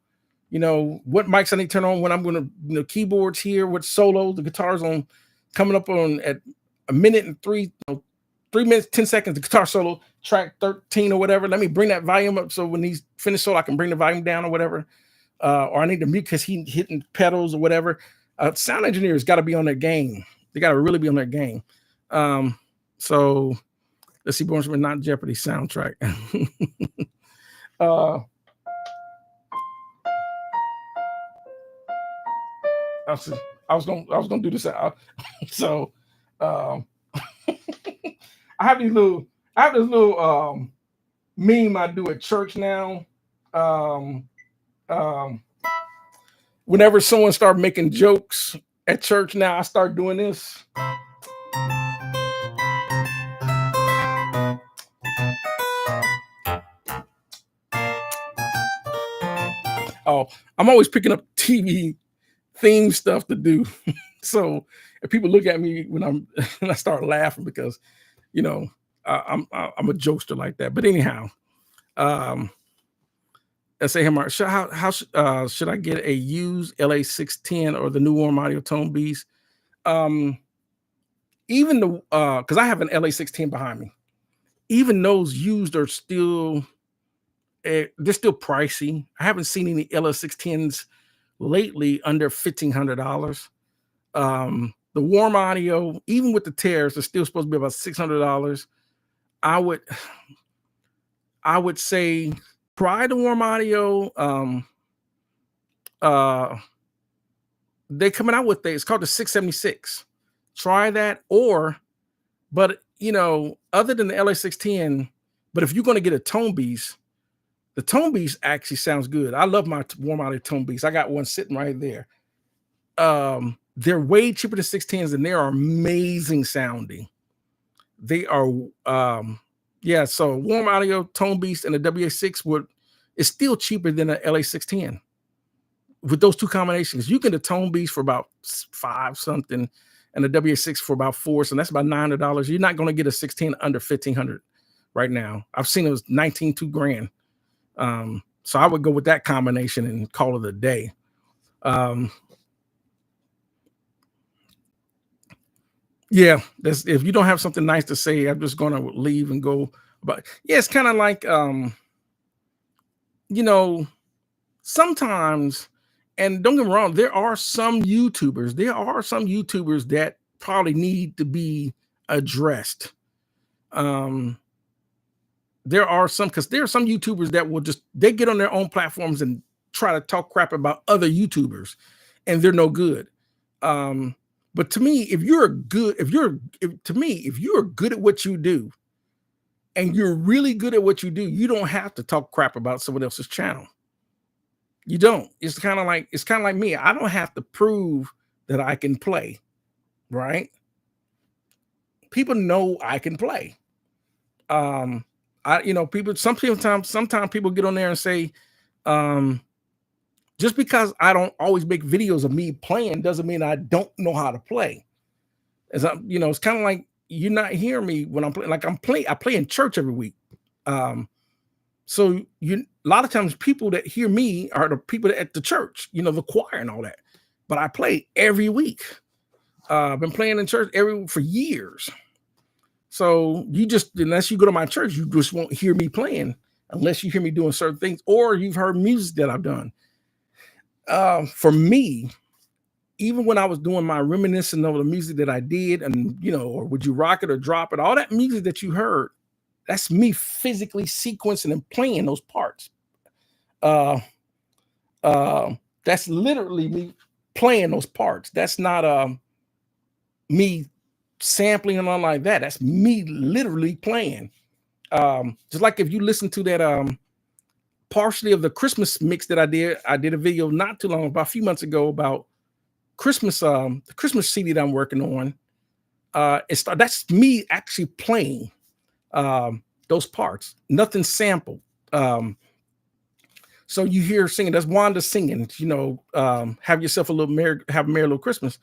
what mics I need to turn on when I'm going to, keyboards here, what solo, the guitars on coming up on at a minute and 3 minutes, 10 seconds, the guitar solo, track 13 or whatever. Let me bring that volume up so when he's finished solo, I can bring the volume down or whatever. Or I need to mute because he's hitting pedals or whatever. Sound engineers got to be on their game. They got to really be on their game. So let's see, Born from Not Jeopardy soundtrack. I was gonna do this out. So I have this little meme I do at church now. Whenever someone starts making jokes at church now, I start doing this. Oh, I'm always picking up TV theme stuff to do. So if people look at me when I start laughing because, I'm a jokester like that. But anyhow, let's say how should I get a used LA610 or the new Warm Audio Tone Beast? Even the because I have an LA610 behind me. Even those used are still they're still pricey. I haven't seen any LS610s lately under $1,500. The Warm Audio, even with the tears, are still supposed to be about $600. I would say try the Warm Audio. They're coming out with it's called the 676. Try that, but other than the LS610, but if you're going to get a Tone Beast, the Tone Beast actually sounds good. I love my Warm Audio Tone Beast. I got one sitting right there. They're way cheaper than 610s, and they are amazing sounding. They are, so Warm Audio Tone Beast and the WA6 is still cheaper than an LA610. With those two combinations, you get a Tone Beast for about $5 something, and the WA6 for about $4, so that's about $900. You're not going to get a 610 under $1,500 right now. I've seen it was $19,200. So I would go with that combination and call it a day. If you don't have something nice to say, I'm just gonna leave and go. But it's kind of like sometimes, and don't get me wrong, there are some YouTubers that probably need to be addressed. There are some YouTubers that they get on their own platforms and try to talk crap about other YouTubers, and they're no good. But to me, if you're good at what you do, and you're really good at what you do, you don't have to talk crap about someone else's channel. You don't. It's kind of like me. I don't have to prove that I can play, right? People know I can play. Sometimes people get on there and say, just because I don't always make videos of me playing doesn't mean I don't know how to play. It's kind of like you're not hearing me when I'm playing. Like I play in church every week. So a lot of times people that hear me are the people at the church, the choir and all that. but I play every week. I've been playing in church for years. So you just, unless you go to my church, you just won't hear me playing unless you hear me doing certain things, or you've heard music that I've done. For me, even when I was doing my reminiscing of the music that I did, and or Would You Rock It or Drop It, all that music that you heard, that's me physically sequencing and playing those parts. That's literally me playing those parts. That's not me sampling and all like that. That's me literally playing. Just like if you listen to that partially of the Christmas mix that I did a video not too long, about a few months ago, about Christmas, the Christmas CD that I'm working on. That's me actually playing those parts, nothing sampled. So you hear singing, that's Wanda singing, have yourself a merry little Christmas.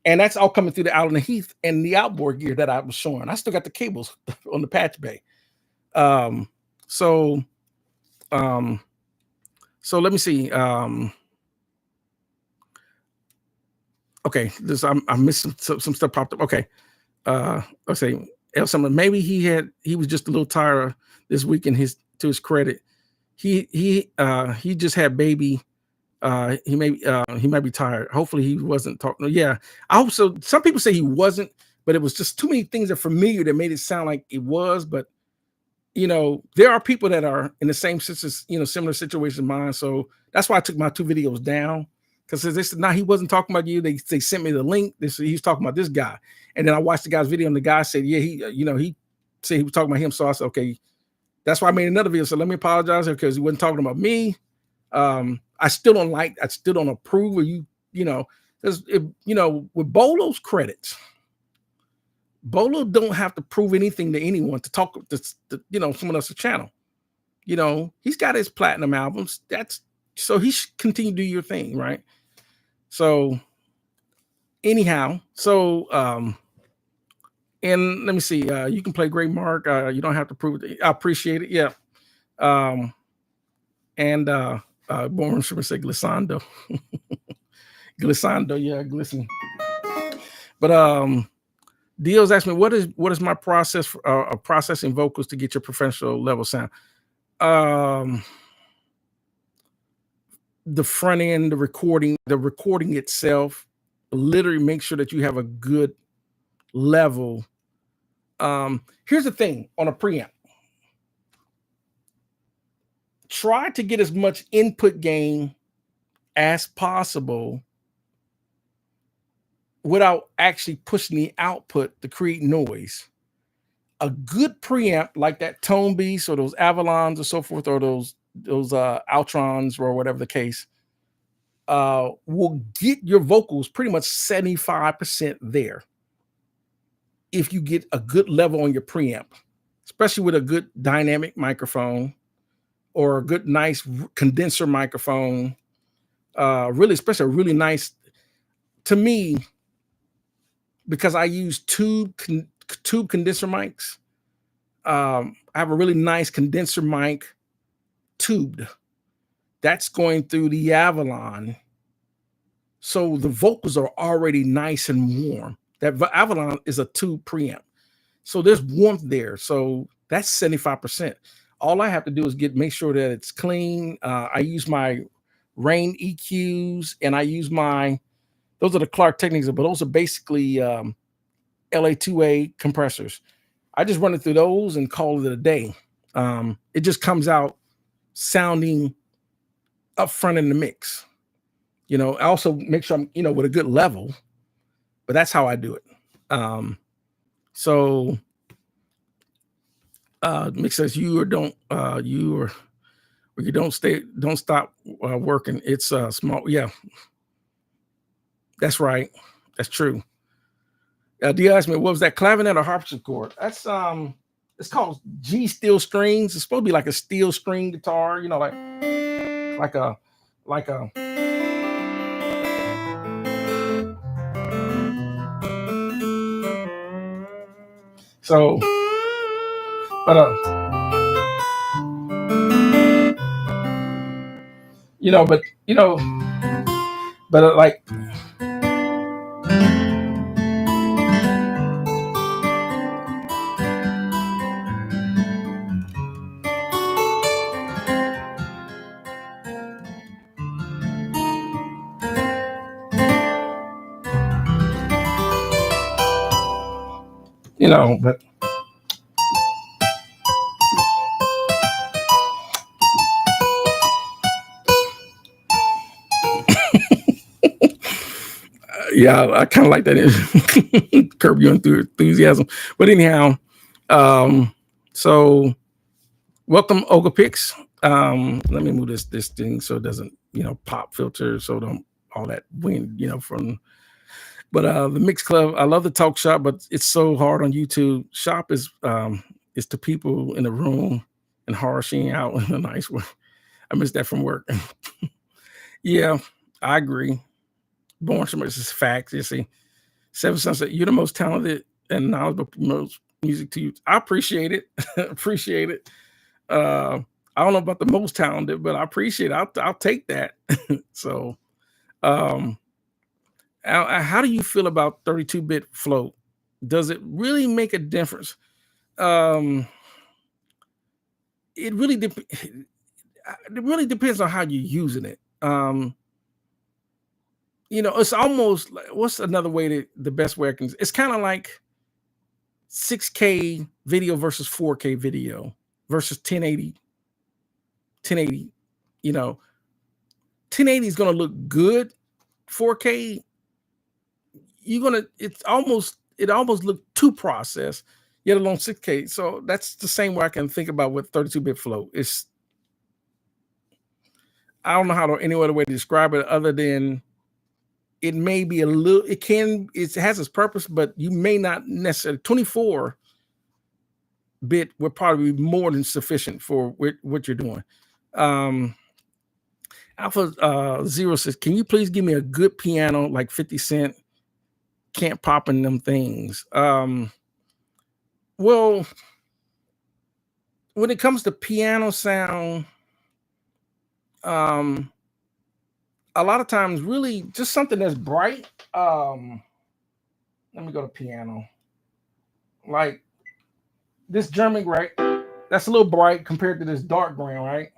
And that's all coming through the Out on the Heath and the outboard gear that I was showing. I still got the cables on the patch bay. So let me see. Okay, I missed some stuff popped up. Okay. Let's say maybe he was just a little tired this weekend. To his credit, he just had baby. He might be tired. Hopefully he wasn't talking. Yeah, I hope so. Some people say he wasn't, but it was just too many things that are familiar that made it sound like it was. But there are people that are in the same similar situation as mine. So that's why I took my 2 videos down, because they said, he wasn't talking about you. They sent me the link. They said he's talking about this guy, and then I watched the guy's video, and the guy said, yeah, he said he was talking about him. So I said, okay, that's why I made another video. So let me apologize, because he wasn't talking about me. I still don't approve of you, because with Bolo's credits, Bolo don't have to prove anything to anyone to talk to someone else's channel. He's got his platinum albums. So he should continue to do your thing, right? So anyhow, and let me see, you can play Great Mark. You don't have to prove it. I appreciate it. Yeah. And Born Sugar say glissando. Glissando, yeah, glisten. But Dio's asked me, what is my process for processing vocals to get your professional level sound? The front end, the recording itself, literally make sure that you have a good level. Here's the thing on a preamp. Try to get as much input gain as possible without actually pushing the output to create noise. A good preamp like that Tone Beast or those Avalons or so forth, or those Altrons or whatever the case, will get your vocals pretty much 75% there if you get a good level on your preamp, especially with a good dynamic microphone or a good nice condenser microphone. Really, especially a really nice, to me, because I use tube condenser mics. I have a really nice condenser mic tubed that's going through the Avalon, so the vocals are already nice and warm. That Avalon is a tube preamp, so there's warmth there. So that's 75%. All I have to do is make sure that it's clean. I use my Rain EQs, and I use those are the Clark Technics, but those are basically LA2A compressors. I just run it through those and call it a day. It just comes out sounding up front in the mix. I also make sure I'm, with a good level, but that's how I do it. So Mick says you don't stop working. It's small. Yeah, that's right. That's true. Dia asked me, what was that, clavinet or harpsichord? That's it's called G steel strings. It's supposed to be like a steel string guitar, like a so, but But like, but yeah, I kind of like that. Curb your enthusiasm. But anyhow, um, so welcome Ogre Picks. Let me move this thing so it doesn't, pop filter, so don't all that wind, from. But the Mix Club, I love the talk shop, but it's so hard on YouTube. Shop is to people in the room and harshing out in a nice way. I miss that from work. Yeah, I agree. Born so much is facts. You see, Seven Sunset, you're the most talented and knowledgeable most music to you. I appreciate it. Appreciate it. Uh, I don't know about the most talented, but I appreciate it. I'll take that. So, um, how do you feel about 32-bit float? Does it really make a difference? Um, it really it really depends on how you're using it. It's almost like, what's another way the best way I can, it's kind of like 6K video versus 4K video versus 1080. You know, 1080 is going to look good. 4K, it almost look too processed, yet alone 6K. So that's the same way I can think about with 32-bit flow. I don't know any other way to describe it other than it may be it has its purpose, but you may not necessarily 24-bit would probably be more than sufficient for what you're doing. Alpha Zero says, can you please give me a good piano like 50 Cent? Can't pop in them things. Well, when it comes to piano sound, a lot of times really just something that's bright. Let me go to piano. Like this German, right? That's a little bright compared to this dark green, right?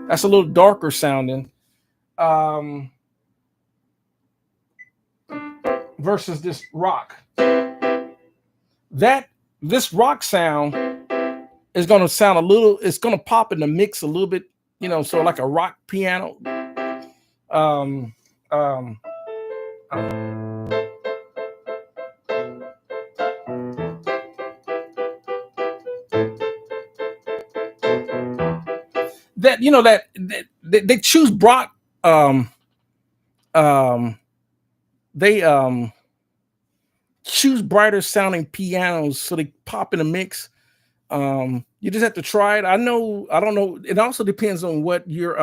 That's a little darker sounding. Versus this rock. This rock sound is going to sound it's going to pop in the mix a little bit, so like a rock piano. That they choose Brock. They choose brighter sounding pianos so they pop in the mix. You just have to try it. I don't know. It also depends on what you're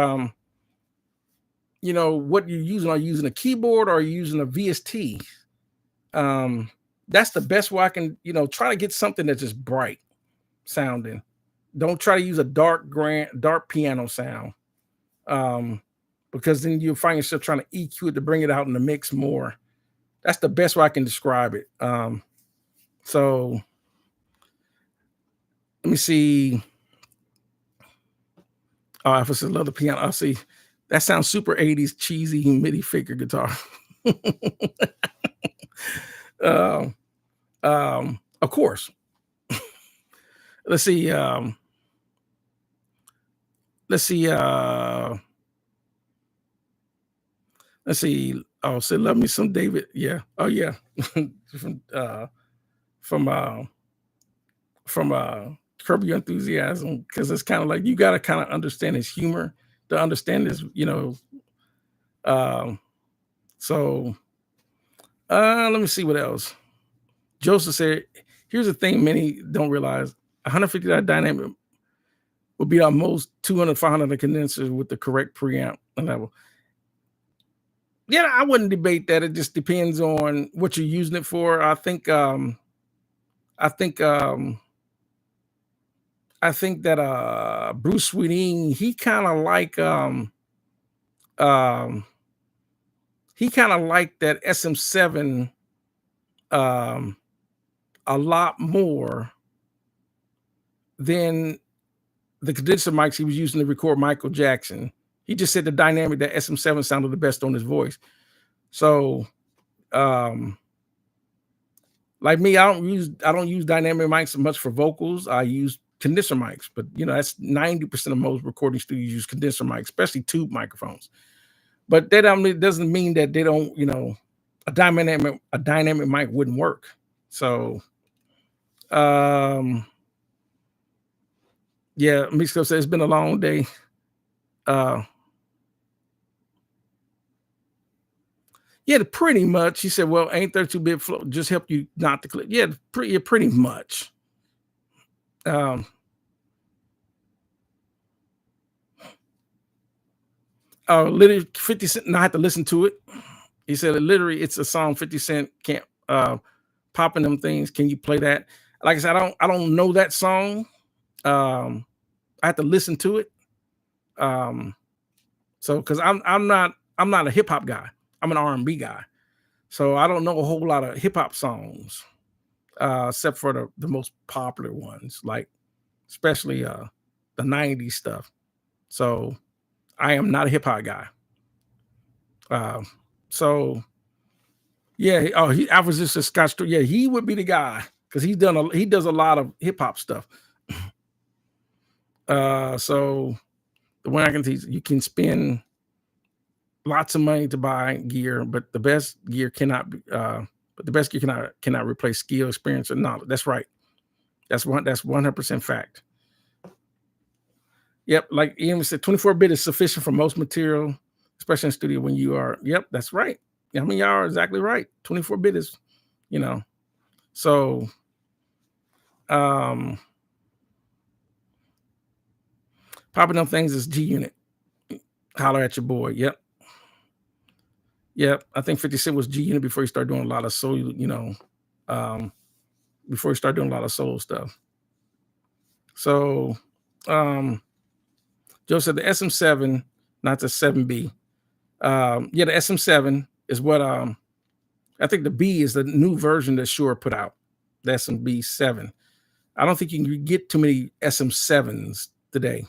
what you're using. Are you using a keyboard or are you using a VST? That's the best way I can, try to get something that's just bright sounding. Don't try to use a dark piano sound. Because then you'll find yourself trying to EQ it to bring it out in the mix more. That's the best way I can describe it. So let me see. Oh, I said love the piano. I'll see. That sounds super 80s cheesy MIDI figure guitar. Of course. Let's see. Let's see. Oh, say love me some David. Yeah. Oh yeah. from Curb Your Enthusiasm, because it's kind of like you got to kind of understand his humor to understand his, so let me see what else. Joseph said, here's the thing many don't realize: $150 dynamic would be our most 200, 500 condensers with the correct preamp level. Yeah, I wouldn't debate that. It just depends on what you're using it for. I think that Bruce Sweeney, he kind of like he kind of liked that SM7 a lot more than the condenser mics he was using to record Michael Jackson. He just said the dynamic that SM7 sounded the best on his voice. So, like me, I don't use dynamic mics much for vocals. I use condenser mics, but that's 90% of most recording studios use condenser mics, especially tube microphones. But that doesn't mean that they don't, a dynamic mic wouldn't work. So, yeah, Mexico says it's been a long day. Yeah, pretty much. He said, "Well, ain't 32-bit flow just help you not to click?" Yeah, pretty much. Literally 50 Cent. And I had to listen to it. He said, "Literally, it's a song 50 Cent can't popping them things. Can you play that?" Like I said, I don't know that song. I have to listen to it. So because I'm not a hip hop guy. I'm an R&B guy. So I don't know a whole lot of hip hop songs, except for the most popular ones, like especially the 90s stuff. So I am not a hip hop guy. So yeah, I was just a Scott Stewart. Yeah, he would be the guy because he does a lot of hip hop stuff. So the one I can teach, you can spend lots of money to buy gear, but the best gear cannot replace skill, experience, and knowledge. That's right. That's 100% fact. Yep, like Ian said, 24-bit is sufficient for most material, especially in studio when you are. Yep, that's right. I mean, y'all are exactly right. 24-bit is, so popping up things is G Unit. Holler at your boy. Yep. I think 50 Cent was G Unit before he started doing a lot of soul, before he started doing a lot of soul stuff. So Joe said the SM7, not the 7B. The SM7 is what I think the B is the new version that Shure put out. The SMB7. I don't think you can get too many SM7s today.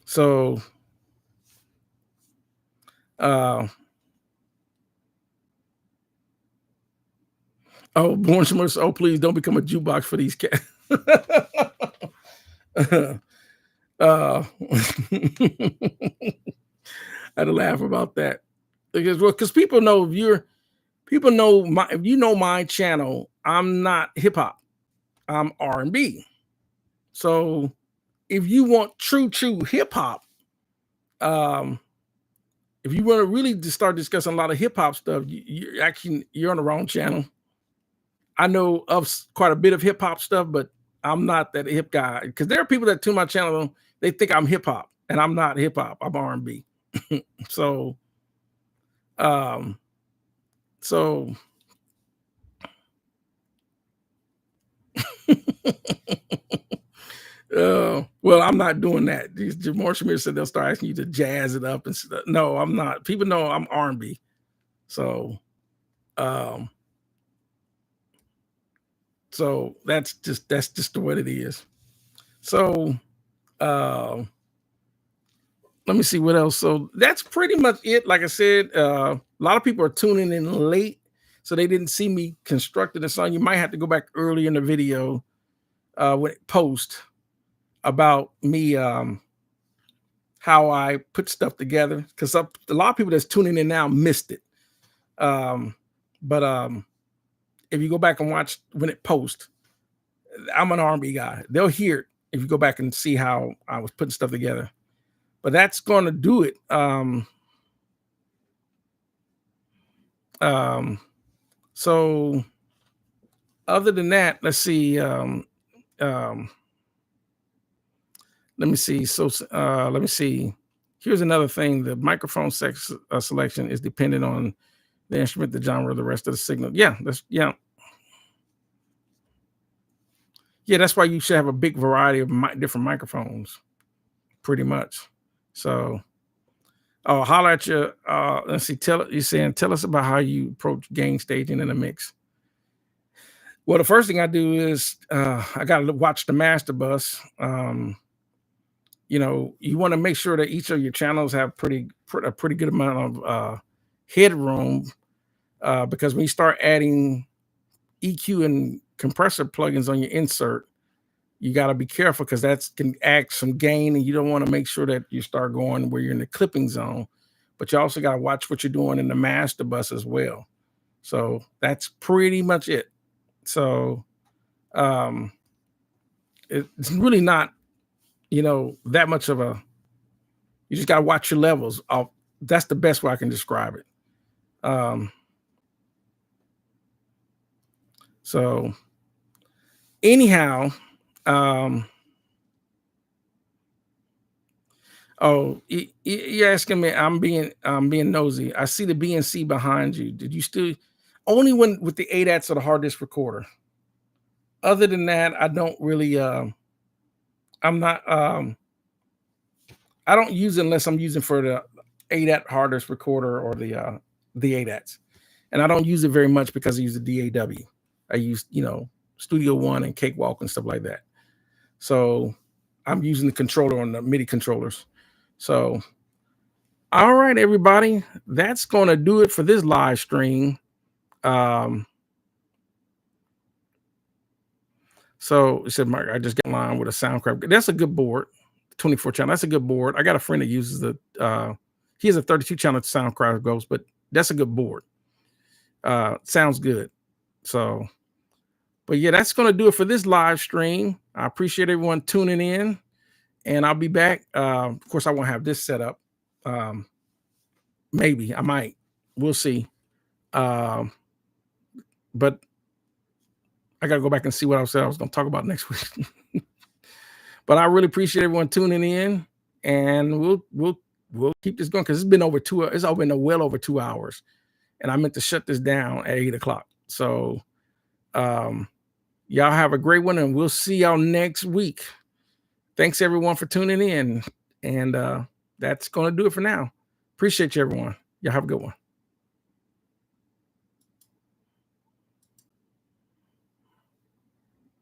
So Born Schmutz, please don't become a jukebox for these cats. I had to laugh about that because people know if you know my channel, I'm not hip hop, I'm R&B. So if you want true hip hop, if you want to really start discussing a lot of hip hop stuff, you're on the wrong channel. I know of quite a bit of hip hop stuff, but I'm not that hip guy because there are people that tune my channel, they think I'm hip hop, and I'm not hip hop. I'm R&B. So, well, I'm not doing that. Jamar Schmidt said they'll start asking you to jazz it up and stuff. No, I'm not. People know I'm R&B. So, so that's just the way it is. So, let me see what else. So that's pretty much it. Like I said, a lot of people are tuning in late, so they didn't see me constructing the song. You might have to go back early in the video when it post about me how I put stuff together, because a lot of people that's tuning in now missed it. But if you go back and watch when it posts, I'm an R&B guy. They'll hear it if you go back and see how I was putting stuff together. But that's going to do it. So other than that, let's see. Let me see. So let me see. Here's another thing. The microphone selection is dependent on the instrument, the genre, the rest of the signal. Yeah, that's why you should have a big variety of different microphones, pretty much. So Oh, holler at you. Let's see. Tell us about how you approach gain staging in a mix. Well, the first thing I do is I got to watch the master bus. You want to make sure that each of your channels have a pretty good amount of headroom, because when you start adding EQ and compressor plugins on your insert, you got to be careful because that can add some gain, and you don't want to make sure that you start going where you're in the clipping zone. But you also got to watch what you're doing in the master bus as well. So that's pretty much it. So it's really not, that much of a. You just got to watch your levels. That's the best way I can describe it. So anyhow, you're asking me. I'm being nosy. I see the BNC behind you. Did you still only when with the ADATs or the hard disk recorder? Other than that, I don't really. I'm not. I don't use it unless I'm using for the ADAT hard disk recorder or the ADATs, and I don't use it very much because I use the DAW. I use Studio One and Cakewalk and stuff like that. So I'm using the controller on the MIDI controllers. So, all right, everybody, that's going to do it for this live stream. So it said, Mark, I just got in line with a Soundcraft. That's a good board, 24 channel. That's a good board. I got a friend that uses he has a 32 channel Soundcraft Ghost, but that's a good board. Sounds good. So, but yeah, that's going to do it for this live stream. I appreciate everyone tuning in, and I'll be back. Of course, I won't have this set up. Maybe I might. We'll see. But I got to go back and see what I was going to talk about next week. But I really appreciate everyone tuning in, and we'll keep this going because it's been over 2 hours. It's been well over 2 hours, and I meant to shut this down at 8 o'clock. So, y'all have a great one, and we'll see y'all next week. Thanks everyone for tuning in, and that's going to do it for now. Appreciate you, everyone. Y'all have a good one.